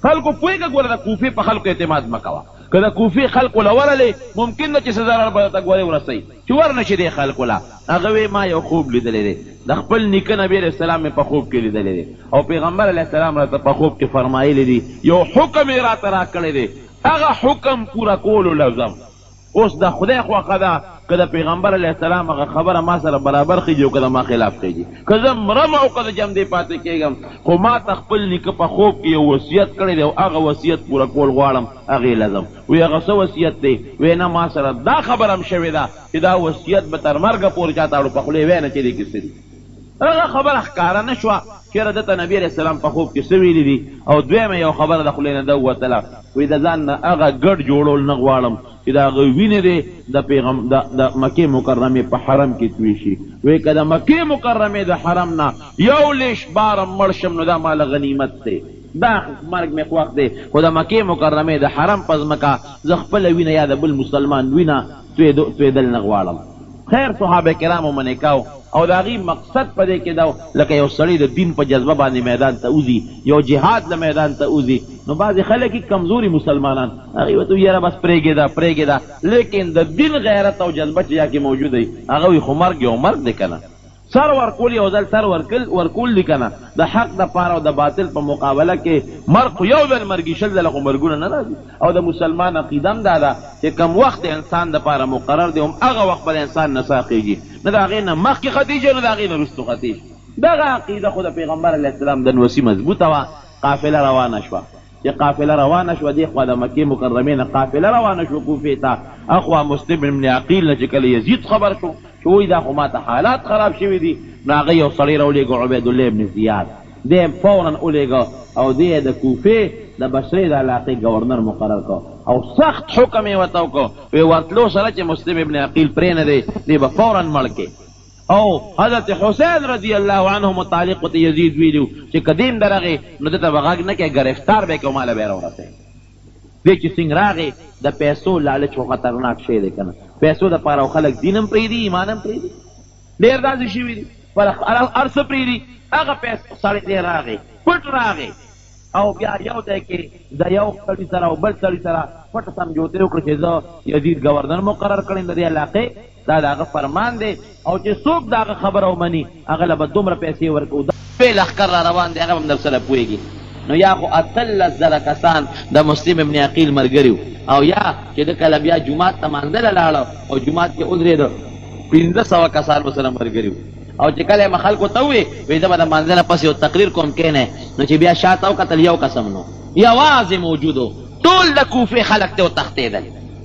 Speaker 2: خلکو پوهېږه ګوره د کوفې په خلکو اعتماد مه کوه. که د کوفې خلکو له ورلې ممکن ده چې څه ضرر به درته ګورې ورسوي چې ورنشي دې خلکو له. هغه وایي ما یو خوب لیدلی دی، د خپل نیکه نبی علیہ السلام مې په خوب کې لیدلی دی او پیغمبر علیہ السلام راته په خوب کې فرمایلی دی، یو حکم یې راته راکړی دی، هغه حکم پوره کولو لازم. اوس د خدای خوښه ده که د پیغمبر علیه السلام هغه خبره ما سره برابر خیږي او که د ما خلاف خیږي، که زه مرم او که د جمدې پاتې کېږم، خو ما ته خپل نیکه په خوب کې یو وصیت کړی دی او هغه وصیت پوره کول غواړم، هغې لازم. وی هغه څه وصیت دی؟ وی نه ما سره دا خبره هم شوې ده چې دا وصیت به تر مرګه پورې چاته اړو په خولې وی نه چې دې کې څه دي. هغه خبره ښکاره نه شوه چېرې دته نبي علیه السلام په خوب کې څه ویلي دي. او دویمه یو خبره د خولې نه ده ووتله، وی د ځان نه هغه ګډ جوړول نه غواړم چې د هغه وینې دی د مکې مکرمې په حرم کې توی شي. وی که د مکې مکرمې د حرم نه یو لیش باره مړ شم نو دا ماله غنیمت دی، دا مرګ مې خوښ دی، خو د مکې مکرمې د حرم په ځمکه زه خپله وینه یا د بل مسلمان وینه تویدل نه غواړم. خیر صحابه کرامو منې کو او د هغې مقصد په دې کې دا لکه یو سړی د دین په جذبه باندې میدان ته وځي، یو جهاد له میدان ته وځي، نو بعضې خلک یې کمزوري مسلمانان هغې ورته یاره بس پرېږده، لیکن د دین غیرت او جذبه چې یا کې موجوده وي هغه وي خو مرګ یو مرګ دی که نه. سر ورکول یو ځل سر ورکول دی که نه، د حق دپاره او د باطل په مقابله کې مرګ خو یو ځل مرګي، شل ځله خو مرګونه نه راځي. او د مسلمان عقیده هم دا ده چې کم وخت د انسان دپاره مقرر دی هم هغه وخت به د انسان نه ساقېږي، نه د هغې نه مخکې ختېږي نه د هغې نه وروستو ختېږي. دغه عقیده خو د پیغمبر علیه السلام د نوسي مضبوطه وه. قافله روانه شوه، چې قافله روانه شوه دې خوا د مکې مکرمې نه قافله روانه شوه کوفې ته، اخوا مسلم بن عقیل نه چې کله یزید خبر شو چې وایي دا خو ماته حالات خراب شوي دي، نو هغه یو سړی راولېږه عبیدالله ابن زیاد، دی فورا ولېږه او دی د کوفې د بصرې د علاقې ګورنر مقرر کړ او سخت حکم یې ورته وکړ، وی ورتلو سره چې مسلم ابن عقیل پرې نه دی دی به فورا مړ کې. او حضرت حسین رضی الله عنه متعلق ورته یزید ویلو چې قدیم درغې نو دته به غږ نه کې ګرفتار به کې او ماله به راورسوي. دی چې څنګه راغې د پیسو لالچ خو خطرناک شی دی که نه، پیسو دپاره خلک دین هم پرېږدي ایمان هم پرېږدي، ډېر داسې شوي دي هر څه پرېږدي. هغه پیسو سړی دی راغې پټ راغې او بیا یو دی کې د یو سړي سره او بل سړي سره پټ سمجوتې وکړه چې زه یزید ګورنر مقرر کړی د دې علاقې، دا د هغه فرمان دی او چې څوک د هغه خبره ومني هغه له به دومره پیسې ورکوو. لښکر را روان دی هغه هم در سره پوهېږي. نو یا خو 18 کسان د مسلم ابن عقیل ملګري او یا چې د کله بیا جومات ته مانځله لاړه او جومات کې ودرېده 1500 کسان ورسره ملګري او چې کله یې خلکو ته ووایي وایي زه به د مانځه نه پس یو تقریر کوم کښېنئ، نو چې بیا شاته وکتل یو قسم نو یوازې موجود و، ټول د کوفې خلک ته وتښتېدل،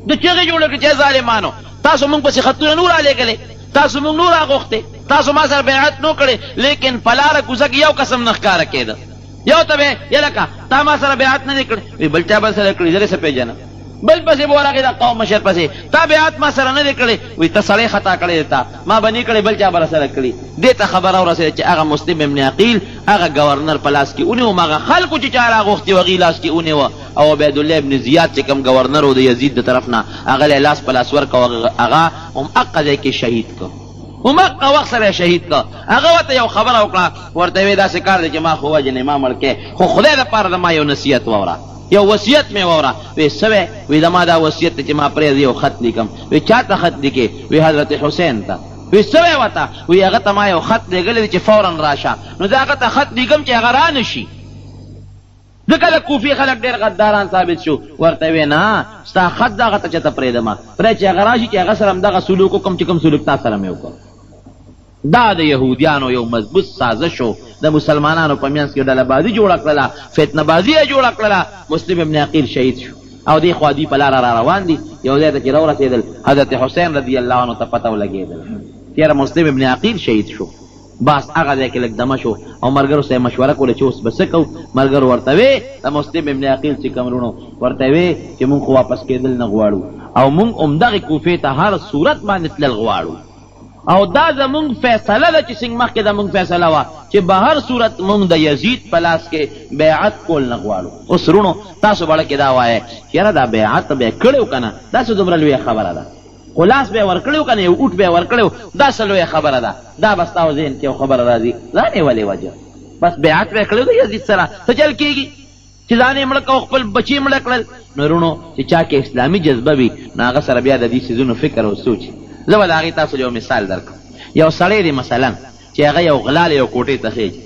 Speaker 2: د چغې جوړه کړې چې ظالمانو تاسو موږ پسې خطونه نور رالېږلې، تاسو موږ نور راغوښتې، تاسو ما سره بیعت نو کړې، لیکن په لاره کوڅه کې یو قسم نه ښکاره کېده. یو ته به یلکه تا ما سره بیعت نه دی کړی، وی بل چا به سره کړي زه دې څه پېژنم، بل پسې به ورغې د قوم مشر پسې تا بیعت ما سره نه دی کړی وایي ته سړی خطا کړی تا ما به نه کړی بل چا به راسره کړي دې ته خبره ورسېده چې هغه مسلم ابن عقیل هغه گورنر په لاس کې ونیو هغه خلکو چې چا راغوښتي و هغې لاس کې ونیوه او عبیدالله ابن زیاد چې کوم گورنر و د یزید د طرف نه هغه له لاس په لاس ورکړه هغه هم هغه ځای کې شهید کړ همغه وخت سره شهید کړه هغه ورته یو خبره وکړه ورته ویې داسې کار دی چې ما خو وجنې ما مړ کې خو خدای دپاره د ما یو نصیحت واوره یو وصیت مې واوره وی څه وی د ما دا وصیت دی چې ما پرې یو خط لیکم وی چا ته خط لیکې وی حضرت حسین ته وی څه وی ورته وی هغه ته ما یو خط لیږلی دی چې فورا راشه نو زه هغه ته خط لیکم چې هغه را نشي ځکه د کوفي خلک ډېر غداران ثابت شو ورته وی نه ستا خط دغه ته چېرته پرېږدم پرې چې هغه راشي چې هغه سره همدغه سلوک وکړم چې کوم سلوک تا سره مې وکړ دا د یهودیانو یو مضبوط سازش و د مسلمانانو په منځ کې ډله بازي جوړه کړله فتنه بازي یې جوړه کړله مسلم ابن عقیل شهید شو او دې خوا دوی په لاره را روان دي یو ځای ته چې راورسېدل حضرت حسین رضی الله عنه ته پته ولګېدل تېره مسلم ابن عقیل شهید شو بس هغه ځای کې لږ دمه شو او ملګرو سره یې مشوره کوله چې اوس به څه کوو ملګرو ورته وې د مسلم ابن عقیل چې کوم وروڼو ورته وې چې مونږ خو واپس کېدل نه غواړو او مونږ همدغې کوفې ته هر صورت باندې تلل غواړو او دا زمونږ فیصله ده چې څنګه مخکې زمونږ فیصله وه چې به هر صورت مونږ د یزید په لاس کې بیعت کول نه غواړو اوس وروڼو تاسو بړه کې دا وایه چې یاره دا بیعت به یې کړی که نه داسې دومره لویه خبره ده خو لاس به یې ورکړی که نه یو اوټ به یې ورکړی داسې لویه خبره ده دا به ستا ذهن کې یو خبره راځي ځان یې ولې وجه بس بیعت به یې کړی د یزید سره څه چل کېږي چې ځان یې مړه کړه خپل بچي مړه کړل نو وروڼو چې چا کې اسلامي جذبه وي نو هغه سره بیا د دې څیزونو فکر او سوچ زه به د هغې تاسو یو مثال درکړم یو سړی دی مثلا چې هغه یو غلا یو کوټې ته خېږي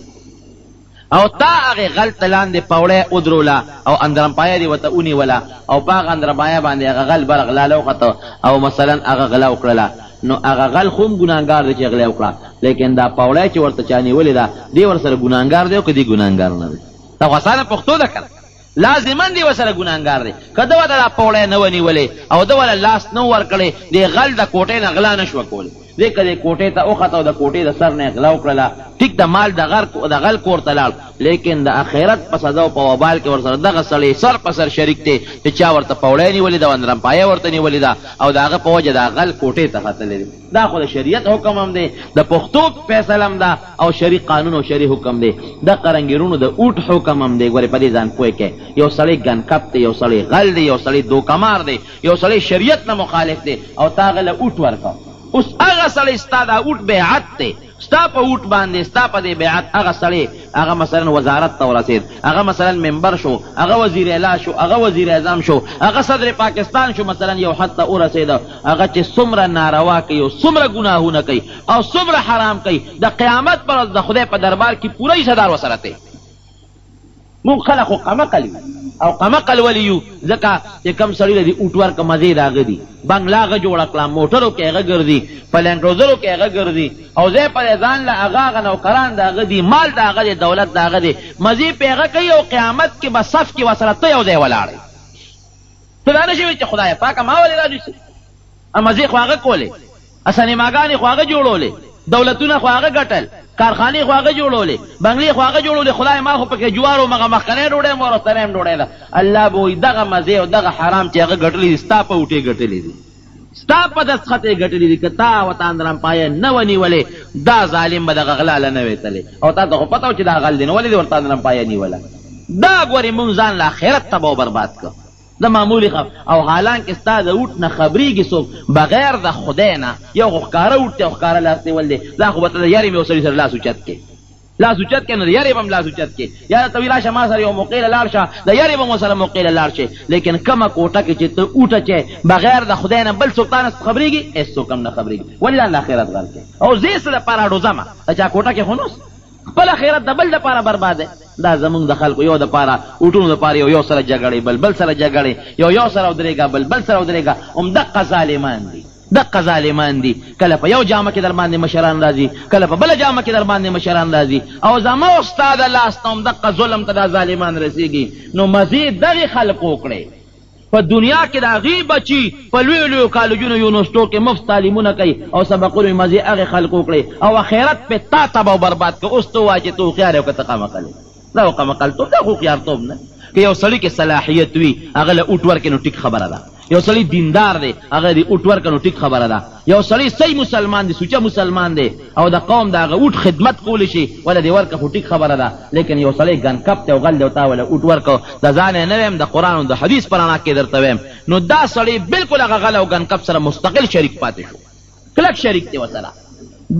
Speaker 2: او تا هغې غل ته لاندې پوړی ودروله او اندرمپایه دې ورته ونیوله او په هغه اندرمپایه باندې هغه غل بر غلاله وخته او مثلا هغه غلا وکړله نو هغه غل خو هم ګناهګار دی چې غلا وکړه لیکن دا پوړی چې ورته چا نیولې ده دې ورسره ګناهګار دی او که دې ګناهګار نه دی دا خو اسانه پښتو ده که نه لازما دی ورسره ګناهګار دی که ده ورته دا پوړی نه ونیولې او ده ورله لاس نه ورکړی دې غل د کوټې نه غلا نه شوه کولی دې که دې کوټې ته وخته او د کوټې د سر نه یې غلا وکړله ټیک د مال د غل کور ته لاړ لیکن د آخرت په سزا او په وبال کې ورسره دغه سړی سر په سر شریک دی چې چا ورته پوړی نیولې ده او اندرمپایه ورته نیولې ده او د هغه په وجه د غل کوټې ته ختلی دی دا خو د شریعت حکم هم دی د پښتو فیصله هم ده او شرعي قانون او شرعي حکم دی د قرنګیرونو د اوټ حکم هم دی ګورې په دې ځان پوه کې یو سړی ګنکپ دی یو سړی غل دی یو سړی دوکمار دی یو سړی شریعت نه مخالف دی او تا هغه له اوټ ورکړه اوس هغه سړی ستا دا اوټ بیعت دی ستا په اوټ باندې ستا په دې بیعت هغه سړی هغه مثلا وزارت ته ورسېد هغه مثلا ممبر شو هغه وزیر اعلی شو هغه وزیر اعظم شو هغه صدر پاکستان شو مثلا یو حد ته ورسېده هغه چې څومره ناروا کوي او څومره ګناهونه کوي او څومره حرام کوي د قیامت پر ورځ د خدای په دربار کې پوره حصهدار ورسره دی مونږ خلک خو قمقل او قمقل ولې یو ځکه چې کوم سړي له دې اوټ ورکه مزې د هغه دي بنګله هغه جوړه کړه موټرو کې هغه ګرځي په لینډ روزرو کې هغه ګرځي او ځای پر ځان له هغه نوکران د هغه دي مال د هغه دی دولت د هغه دی مزې پې هغه کوي او قیامت کې به صف کې ورسره ته یو ځای ولاړې ته دا نه شي وایي چې خدایه پاکه ما ولې راجوسي مزې خو هغه کولې سینماګانې خو هغه جوړولې دولتونه خو هغه ګټل کارخانې خو هغه جوړولې بنګلې خو هغه جوړولې خدای ما خو پکې جوارو مغه مخکنۍ ډوډۍ م وروستنۍ هم ډوډۍ ده الله به وایي دغه مزې او دغه حرام چې هغه ګټلي دي ستا په اوټې ګټلي دي ستا په دستخط یې ګټلي دي که تا ورته اندرمپایه نه ونیولې دا ظالم به دغه غلا له نه وې تللی او تا ته خو پته و چې دا غل دی نو ولې دې ورته اندرمپایه نیوله دا ګورې مونږ ځان له آخرت تباه او برباد کړ د معمولی او حالانکه ستا د اوټ نه خبرېږي څوک بغیر د خدای نه یو خو ښکاره اوټ دی او ښکاره لاس نیول دی دا خو به ته د یارې مې یو سړي سره لاس اوچت کې لاس اوچت کې نو د یارې به هم لاس اوچت کې یا ته وي راشه ما سره یو موقع له لاړ شه د یارې به مو سره موقع له لاړ شي لیکن کومه کوټه کې چې ته اوټه چې بغیر د خدای نه بل څوک تا نه خبرېږي هېڅوک هم نه خبرېږي ولې ځان د آخرت غل کې او زه یې څه دپاره ډوزمه د چا کوټه کې خو نوس خپل آخرت د بل دپاره برباد دی دا زمونږ د خلکو یو دپاره اوټونو دپاره یو سره جګړې بل سره جګړې یو سره ودرېږه بل سره ودرېږه همدقه ظالمان دي دقه ظالمان دي کله په یو جامه کې در باندې مشران راځي کله په بله جامه کې در باندې مشران راځي او زما او ستا د لاس نه همدقه ظلم ته دا ظالمان رسېږي نو مزید دغې خلق وکړئ په دنیا کې د هغې بچي په لویو لویو کالجونو یونیورسټو کې مفت تعلیمونه کوي او سبقونو یې مزې هغې خلق وکړئ او آخرت پې تا تباه او برباد که اوس ته ووایه چې ته هوښیار یې او که ته قمقل دا خو قمقلتوب دا خو هوښیارتوب نه که یو سړی کې صلاحیت وي هغه له اوټ ورکې نو ټیک خبره ده، یو سړی دیندار دی هغه د اوټ ورکه نو ټیک خبره ده، یو سړی صحیح مسلمان دی سوچه مسلمان دی او د قوم د هغه اوټ خدمت کولی شي ولا د ورکه خو ټیک خبره ده، لیکن یو سړی ګنکپ دی او غل دی او تا ولا اوټ ورکه د ځان یې نه ویم د قرآن او د حدیث په رڼا کې درته ویم، نو دا سړی بالکل هغه غل او ګنکپ سره مستقل شریک پاتې شو، کلک شریک دی ورسره.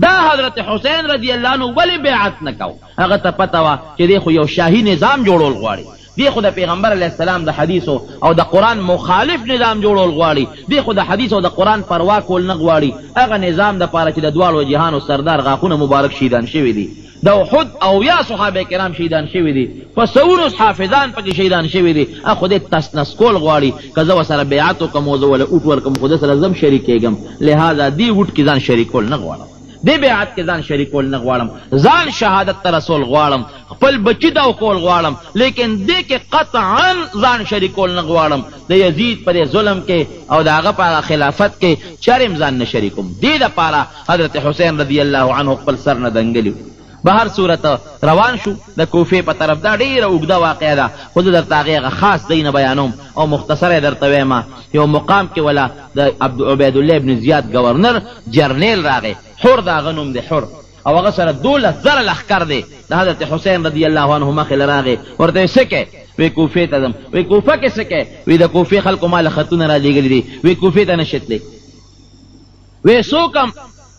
Speaker 2: دا حضرت حسین رضی اللہ عنہ ولی بیعت نکو، هغه ته پته وه چې دی خو یو شاهي نظام جوړول غواړي، دی خو د پیغمبر علیه السلام د حدیثو او د قرآن مخالف نظام جوړول غواړي، دی خو د حدیث او د قرآن پروا کول نه غواړي، هغه نظام د پاره چې د دواړو جهانو سردار غاښونه مبارک شهیدان شوي دي، د احد او یا صحابه کرام شهیدان شوي دي، په سوونو حافظان پکې شهیدان شوي دي، خو دې تسنس کول غواړي که زه ورسره بیعت وکړم او زه وله اوټ ورکړم خو ده سره زه هم شریکېږم، لهذا دې اوټ کې ځان شریکول نه غواړم، دې بیعت کې ځان شریکول نه غواړم، ځان شهادت ته رسول غواړم، خپل بچي دا کول غواړم، لیکن دې کې قطعا ځان شریکول نه غواړم، د یزید په ظلم کې او د هغه په خلافت کې چرم ځان نه شریکوم. دې دپاره حضرت حسین رضی الله عنه خپل سر نه دنګلي. به هر صورت روان شو د کوفې په طرف، دا ډېره اوږده واقعه ده خو زه درته هغې خاص دی نه بیانوم او مختصره یې درته وایم. یو مقام کې ولا د عبیدالله ابن زیاد گورنر جرنیل راغی، حر د هغه نوم دی حر، او هغه سره 12,000 لښکر دی د حضرت حسین رضی الله عنه مخې له راغی، ورته یې څه کوې؟ وی کوفې ته ځم. وی کوفه کې څه کوې؟ وی د کوفې خلکو ما له خطونه را لېږلي دي، وی کوفې ته نشې تللی. وی څوکم؟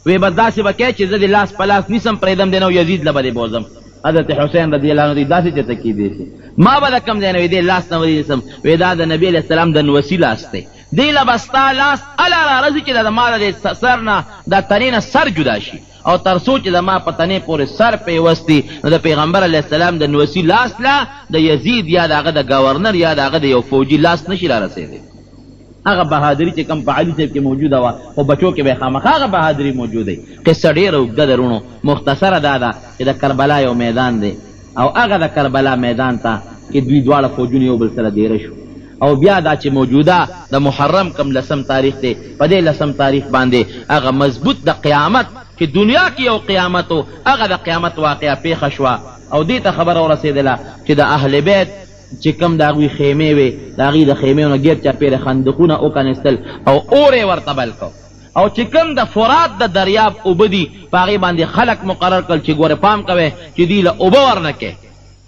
Speaker 2: وی بس داسې به کوې چې زه د لاس په لاس نیسم پرېږدم دی نو یزید له به دې بوځم. حضرت حسین رضی الله عنه دی داسې چېرته کېدی شي، ما به د کوم ځای نه وی دې لاس نه ودې نیسم، وی دا د نبي علیه السلام د نوسي لاس دی، دی له به ستا لاس اله رارځي چې د ما د سر نه د تنې نه سر جدا شي، او تر څو چې د ما په تنې پورې سر پیوستی نو د پیغمبر علیه السلام د نوسي لاس لا د یزید یا د هغه د گورنر یا د هغه د یو فوجي لاس نشي را رسېدی. هغه بهادري چې کوم په علي صاحب کې موجوده وه خو بچو کې به خامخا هغه بهادري موجوده وي. قصه ډېره اوږده ده رونو، مختصره دا ده چې د کربلا یو میدان دی او هغه د کربلا میدان ته کې دوی دواړه فوجونه یو بل سره دیره شو، او بیا دا چې موجوده د محرم کم 10 تاریخ دی، په دې 10 تاریخ باندې هغه مضبوط د قیامت چې دنیا کې یو قیامت و هغه د قیامت واقعه پیښه شوه، او دې ته خبره ورسېدله چې د اهل بیت چې کوم د هغوی خیمې وې د هغوی د خیمې نه ګیر چاپېره خندقونه وکنستل او اور یې ورته بل کو، او چې کوم د فرات د دریاب اوبه دي په هغې باندې خلک مقرر کړل چې ګورې پام کوئ چې دوی له اوبه ورنه کې،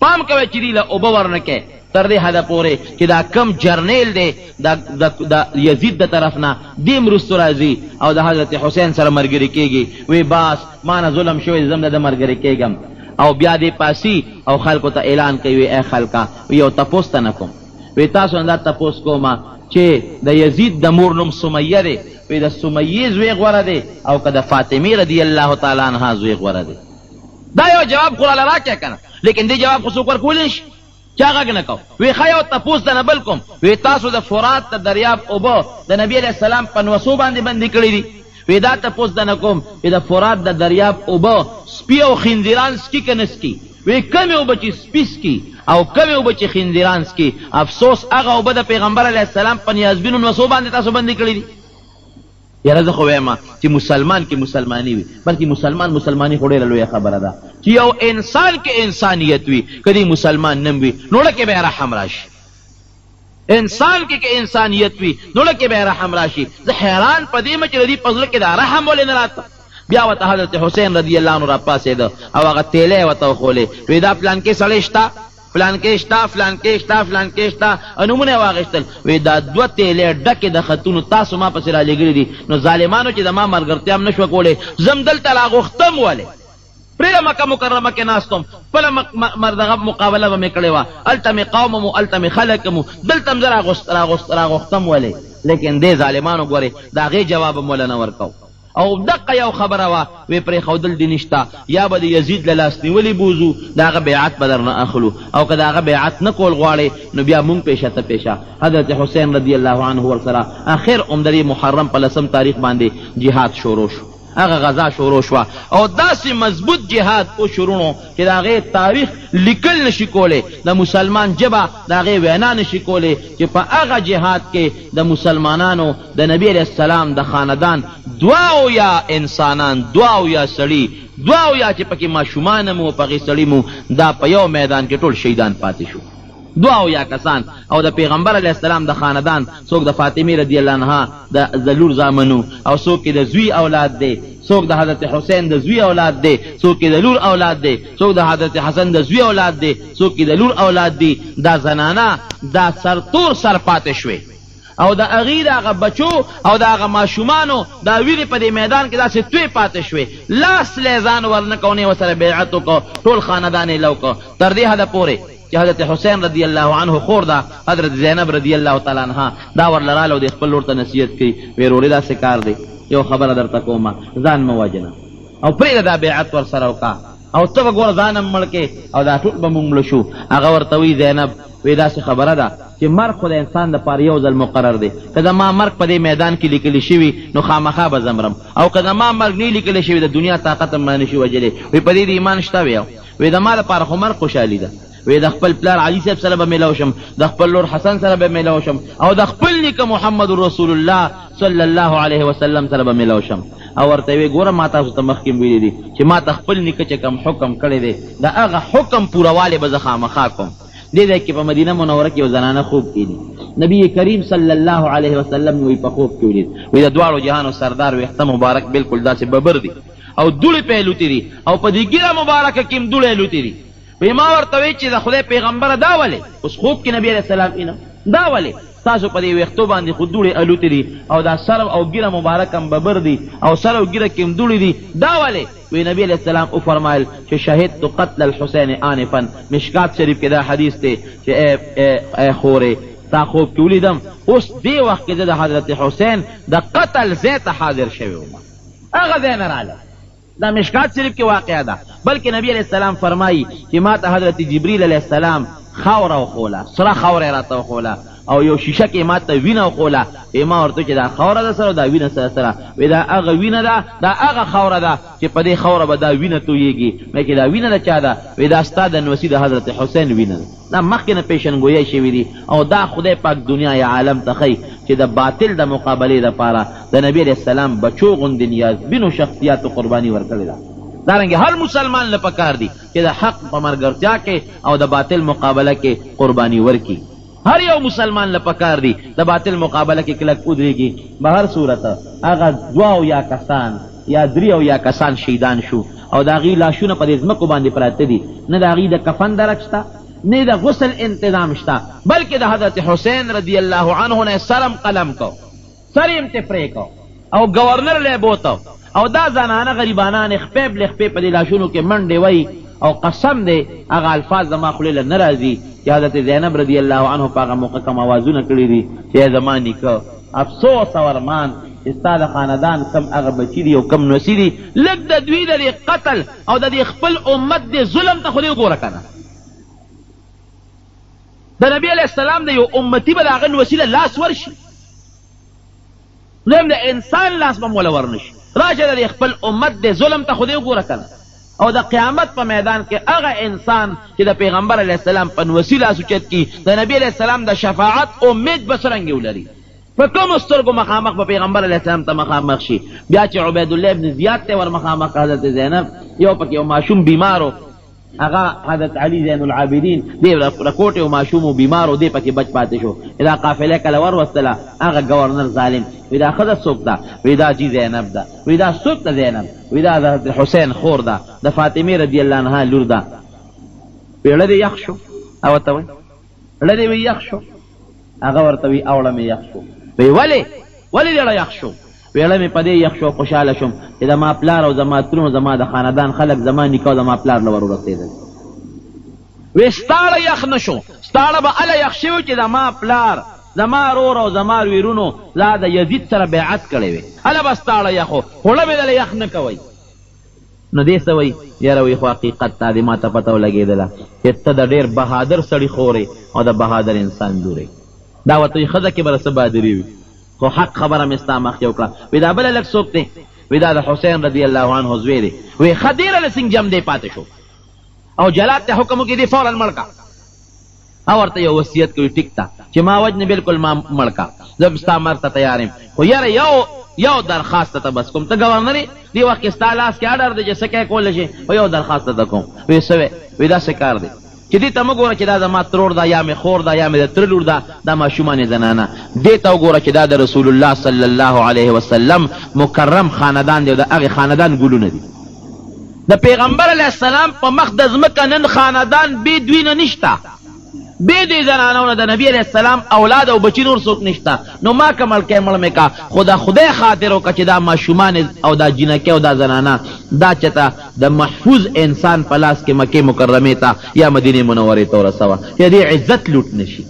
Speaker 2: پام کوئ چې دوی له اوبه ورنه کې، تر دې حده پورې چې دا کم جرنیل دی د یزید د طرف نه دې مرستو راځي او د حضرت حسین سره ملګري کېږي، وی باس ما نه ظلم شوی زم د ملګري کېږم، او بیا دې پاسی او خلکو ته اعلان کوي ای خلکا یو تپوس ته نه کوم، وی تاسو نه دا تپوس کومه چې د یزید د مور نوم سمیه دی، وی د سمیې زوی غوره دی او که د فاطمې رضی الله تعالی عنها زوی غوره دی. دا یو جواب خو راله راکړه که نه، لیکن دې جواب خو څوک ورکولی نه شي، چا غږ نه کو. وی ښه یو تپوس د نه بل کوم، وی تاسو د فرات د دریاب اوبه د نبي علیه السلام په نوسو باندې بندي کړي دي، وی دا تپوس د نه کوم چې د فرات د دریاب اوبه سپي او خنزیران سکي که نه سکي، وی کمې اوبه چې سپي سکي او کمې اوبه چې خنزیران سکي، افسوس هغه اوبه د پیغمبر علیه السلام په نیازبینو نوسو باندې تاسو بندي کړي دي. یاره زه خو وایم چې مسلمان کې مسلماني وي، بلکې مسلماني خو ډېره لویه خبره ده چې یو انسان کې انسانیت وي، که دی مسلمان نه وي نو لکه به رحم راشي، انسان کې که انسانیت وي نو لکه به رحم راشي. زه حیران په دې یم چې د دې په زړه کې دا رحم ولې نه راته. بیا ورته حضرت حسین رضی الله عنه را پاسېده او هغه تیلی یې ورته وښولې، وی دا پلانکې سړی شته، فلانکې شته، فلانکې شته، فلانکې شته، نومونه یې واخېستل، وی دا 2 تیلې ډکې د خطونو تاسو ما پسې را لېږلي دي، نو ظالمانو چې د ما ملګرتیا هم نه شوه کولی، زم دلته راغوښتم ولې پرېږده مکه مکرمه کې ناست وم، خپله دغه مقابله به مې کړې وه، هلته مې قوم وم هلته مې خلک وم، دلته هم زه راغوښتم ولې، لیکن دې ظالمانو ګورې د هغې جواب هم وله نه ورکو. او دقه یو خبره وه، وی پرېښودل دې نشته، یا به د یزید له لاس نیولې بوځو د هغه بیعت به در نه اخلو، او که د هغه بیعت نه کول غواړې نو بیا مونږ پیشه ته پیشه. حضرت حسین رضی الله عنه ورسره اخر هم د دې محرم په 10 تاریخ باندې جهاد شروع شو، هغه غزا شروع شوه او داسې مضبوط جهاد او شروع چې د هغې تاریخ لیکل نشي کولی، د مسلمان ژبه د هغې وینا نشي کولی چې په هغه جهاد کې د مسلمانانو د نبی علیه السلام د خاندان 2 یا انسانان 2 یا سړي 2 یا چې پکې ماشومان مو پکې سړي مو دا په یو میدان کې ټول شهیدان پاتې شو. دعا یا کسان او د پیغمبر علیه السلام د خاندان څوک د فاطمه رضی الله عنها د لور زامنو او څوک د زوی اولاد دی څوک د حضرت حسین د زوی اولاد دی څوک د لور اولاد دی څوک د حضرت حسن د زوی اولاد دی څوک د لور اولاد دی دا زنانه دا سرتور سر پاتې شوي او د هغې د هغه بچو او د هغه ماشومانو دا ویرې په دې میدان کې داسې توی پاتې شوې لاس لی ځان ورنه کو نه ورسره بیعت وکړو ټول خاندان یې لو کړو تر دې حده پورې چې حضرت حسین رضی الله عنه خور ده حضرت زینب رضی الله تعالی عنها دا ورله راله او د خپل لور ته نصیحت کوي ویې وروړې داسې کار دی یو خبره درته کومه ځان مه وژنه او پرېږده دا بیعت ورسره وکړه او ته به ګوره ځان هم مړ کې او دا ټول به مونږ مړه شو هغه ورته وایي زینب وی داسې خبره ده چې مرګ خو د انسان دپاره یو ځل مقرر دی که زما مرګ په دې میدان کې لیکلی شوي نو خامخا به زمرم او که زما مرګ نه لیکلی شوي د دنیا طاقت هم نه شي وجلی وی په دې د ایمان شته وی وی د ما دپاره خو مرګ خوشحالي ده وی د خپل پلار علي صاحب سره به میلاو شم د خپل لور حسن سره به میلاو شم او د خپل نیکه محمد رسول الله صلی الله علیه وسلم سره به میلاو شم او ورته وی ګوره ما تاسو ته مخکې ویلي دي چې ما ته خپل نیکه چې کوم حکم کړی دی د هغه حکم پوروالی به زه خامخا کوم دې ځای کې په مدینه منوره کې یو زنانه خوب کېدي نبی کریم صلی الله علیه وسلم وی په خوب کې ولید وی د دواړو جهانو سردار ویښته مبارک بالکل داسې ببر دي او دوړې پې لوتې دي او په دې ګیره مبارکه کې هم دوړې لوتې دي وی ما ورته وی چې د خدای پیغمبره دا ولې اوس خوب کې نبی علیه السلام اینه دا ولې تاسو په دې ویښتو باندې خو دوړې الوتې دي او دا سر او ګیره مبارک هم ببر دي او سر او ګیره کې هم دوړې دي دا ولې وی نبی علیہ السلام وفرمایل چې شهدت قتل الحسین آنفا مشکات شریف کې دا حدیث دی چې ای خورې تا خوب کې ولیدم اوس دې وخت کې د حضرت حسین د قتل ځای ته حاضر شوی وم هغه ځای نه راله دا مشکات شریف کې واقعه ده بلکې نبی علیہ السلام فرمایي چې ما ته حضرت جبریل علیہ السلام خاوره وښوله سره خاوره راته وښوله او یو شیشه کې ما ته وینه وښوله ما ورته چې دا خاوره ده سره دا وینه سره وی دا هغه وینه ده دا هغه خاوره ده چې په دې خاوره به دا وینه تویېږي مې چې دا وینه ده چا ده وی دا ستا د نوسي د حضرت حسین وینه ده دا مخکې نه پیشنګویی شوي دي او دا خدای پاک دنیا یا عالم ته ښیي چې د باطل د مقابلې دپاره د نبي علیه السلام بچو غوندې نیازبینو شخصیاتو قرباني ورکړې ده دارنګې هر مسلمان له پکار دي چې د حق په ملګرتیا کې او د باطل مقابله کې قرباني ورکړي هر یو مسلمان له پکار دی د باطل مقابله کې کلک ودرېږي به هر صورت هغه دوه او یا کسان یا درې او یا کسان شهیدان شو او د هغې لاشونه په دې ځمکو باندې پراته دي نه د هغې د کفن درک شته نه د غسل انتظام شته بلکې د حضرت حسین رضی الله عنه نه سرم قلم کو سر یې ته پرې کو او گورنر لی بوته او دا زنانه غریبانان خپې بلې خپې په دې لاشونو کې منډې وایي او قسم دی هغه الفاظ زما خولې له نه راځي چې حضرت زینب رضی الله عنه په هغه موقع کم اوازونه کړي دي چې زما نیکه افسوس او ارمان چې ستا د خاندان کم هغه بچي دي او کم نوسي دي لږ د دوی د دې قتل او د دې خپل امت د ظلم ته خو دې وګوره که نه د نبي علیه السلام د یو امتي به د هغه نوسي له لاس ورشي دویم د انسان لاس به موله ورنشي راشه د دې خپل امت د ظلم ته خو دې وګوره که نه او د قیامت په میدان کې هغه انسان چې د پیغمبر علیه السلام په نوسي لاس اوچت کي د نبي علیه السلام د شفاعت امید به څرنګې ولري په کومو سترګو مخامخ به پیغمبر علیه السلام ته مخامخ شي بیا چې عبیدالله ابن زیاد ته ور مخامخ حضرت زینب یو پکې یو ماشوم بیمارو هغه حضرت علی زین العابدین دی رکوټ یو ماشوم و بیمارو دی پکې بچ پاتې شو دا قافله کله وروستله هغه گورنر ظالم وی دا ښځه څوک ده وی دا جی زینب ده وی دا څوک ده زینب وی دا د حسین خور ده د فاطمې رضی الله عنها لور ده وی ړه دې یخ شو او ورته وایي ړه دې وی یخ شو هغه ورته وی اوړه مې یخ شو وی ولې دې ړه یخ شو ویړه مې په دې یخ شو خوشحاله شوم چې زما پلار او زما ترونو زما د خاندان خلک زما نیکه او زما پلار له ور ورسېدل وی ستاړه یخ نه شو ستاړه به هله یخ شوي چې زما پلار زما رور او زما ویرونو لا د یزید سره بیعت کړی وی هله به ستاړه یخو خوړه مې دله یخ نه کوئ نو دې څه وایي یاره وی خو حقیقت تا دې ما ته پته ولګېدله چې ته د ډېر بهادر سړي خورې او د بهادر انسان لورې دا ورته وایي ښځه کې به څه بهادري وي خو حق خبره مې ستا مخکې وکړه وی دا بله لږ څوک دی وی دا د حسین رضی الله عنه زوی دی وی ښه ډېره له سنګجم دی پاتې شو او جلاد ته حکم وکړي دی فوراً مړ کا او ورته یو وصیت کوي ټیک ته چې ما وجنې بالکل ما مړ کا زه ستا مرګ ته تیار یم خو یاره یو درخواست ته بس کوم ته ګورنر یې دې وخت کې ستا لاس کې اډر دی چې څه کولی شي خو یو درخواست ته کوم وی څه وی دا څه کار دی چې دې ته مه ګوره چې دا زما ترور ده یا مې خور ده یا مې د تره لور ده دا ماشومان زنانه دې ته وګوره چې دا د رسول الله صلی الله علیه وسلم مکرم خاندان دی او د هغې خاندان ګلونه دي د پیغمبر علیه السلام په مخ د ځمکه نن خاندان بې دوی نه نشته بې دې زنانو نه د نبي علیه السلام اولاد او بچي نور څوک نشته نو ما که مړ کې مړ مې کا خو د خدای خاطر وکړه چې دا ماشومان او دا جینکې او دا زنانه دا چېته د محفوظ انسان په لاس کې مکې مکرمې ته یا مدینې منورې ته ورسوه چې د دې عزت لوټ نشي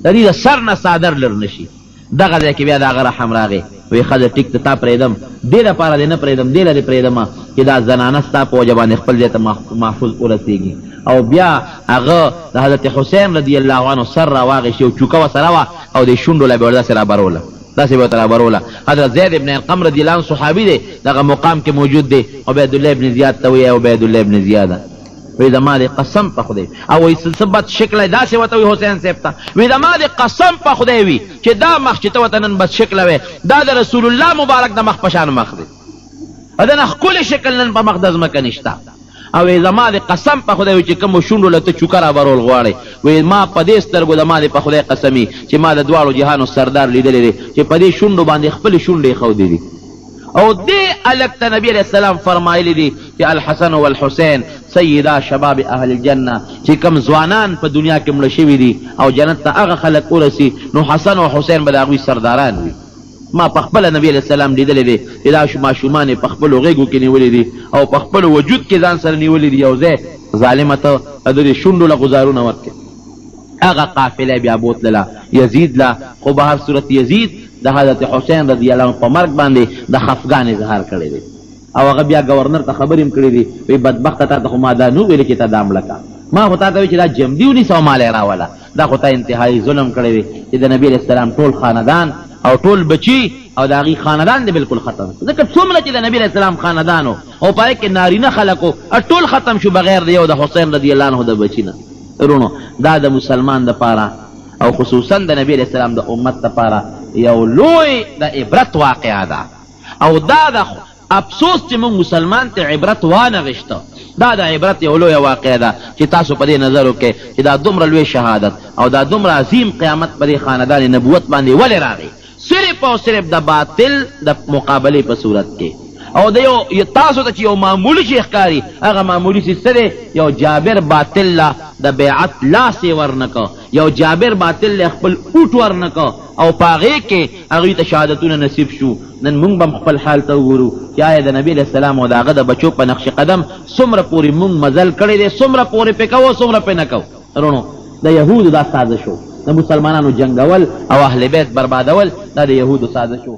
Speaker 2: د دې د سر نه څادر لر نشي دغه ځای کې بیا د هغه رحم راغی وی ښځه ټیک ته تا پرېږدم دې لپاره دې نه پرېږدم دې لرې پرېږدمه چې دا زنانه ستا په وجه باندې خپل ځای ته محفوظ ورسېږي او بیا هغه د حضرت حسین رضی الله عنه سر راواغېشي او چوکه ورسره وه او د شونډو له به ور داسې رابروله داسې به ورته رابروله حضرت زید ابن ارقم رضی الله عنه صحابي دی دغه مقام کې موجود دی عبیدالله ابن زیاد ته وایي عبیدالله ابن زیاده وی زما د قسم په خدای او وی څه بد شکله داسې ورته وي حسین صاحب ته وی زما د قسم په خدای وي چې دا مخ چې ته ورته نن بد شکله وی دا د رسول الله مبارک د مخ په شان مخ دی د نه ښکلی شکل نن په مخ د ځمکه نشته او وی زما د قسم په خدای وي چې کومو شونډو له ته چوکه رابرول غواړې وی ما په دې سترګو زما د په خدای قسمي چې ما د دواړو جهانو سردار لیدلی دی چې په دې شونډو باندې خپلې شونډې ښودې دي او دې الک ته نبی علیہ السلام فرمایلی دي چې الحسن والحسین سیدا شباب اهل الجنه چې کم ځوانان په دنیا کې مړه شوي دي او جنت ته هغه خلک ورسي نو حسن او حسین به د هغوی سرداران وي ما په خپله نبی علیہ السلام لیدلی دی چې دا ماشومان یې په خپلو غېږو کې نیولي دي او په خپلو وجود کې ځان سره نیولي دي یو ځای ظالمه ته د دې شونډو له ګزارونه ورکړي هغه قافله بیا بوتلله یزید له خو به هر صورت یزید د حضرت حسین رضی الله عنه په مرګ باندې د خفګان اظهار کړی دی او هغه بیا گورنر ته خبر هم کړی دی وی بدبخته تا ته خو ما دا نو ویلې چې ته دا مړه کا ما خو تا ته وی چې دا جمدي ونیسه او ما لی راوله دا خو تا انتهایي ظلم کړی دی چې د نبي علیه السلام ټول خاندان او ټول بچي او د هغې خاندان دی بالکل ختم شو ځکه څومره چې د نبي علیه السلام خاندان او په هغې کې نارینه خلک ټول ختم شو بغیر د یو د حسین رضی الله عنه د بچي نه رونو دا د مسلمان دپاره او خصوصا د نبی علیه السلام د امت دپاره یو لوی د عبرت واقعه ده او دا د افسوس چې موږ مسلمان ته عبرت وانغشته دا د عبرت یو لویه واقعه ده چې تاسو په دې نظر وکړئ چې دا دومره لوی شهادت او دا دومره عظیم قیامت په دې خاندان نبوت باندې ولې راغی صرف او صرف د باطل د مقابلې په صورت کې او د یو تاسو ته چې یو معمولي شی ښکاري هغه معمولي شی څه دی یو جابر باطل له د بیعت لاس یې ورنکه یو جابر باطل له خپل اوټ ورنکه او په هغې کې هغوی ته شهادتونه نصیب شو نن موږ به خپل حال ته وګورو چې آیا د نبي علیه السلام او د هغه د بچو په نقش قدم څومره پورې موږ مزل کړی دی څومره پورې پې کوو څومره پې نه کوو رونو د یهودو دا سازش و د مسلمانانو جنګول او اهل بیت بربادول دا د یهودو سازش و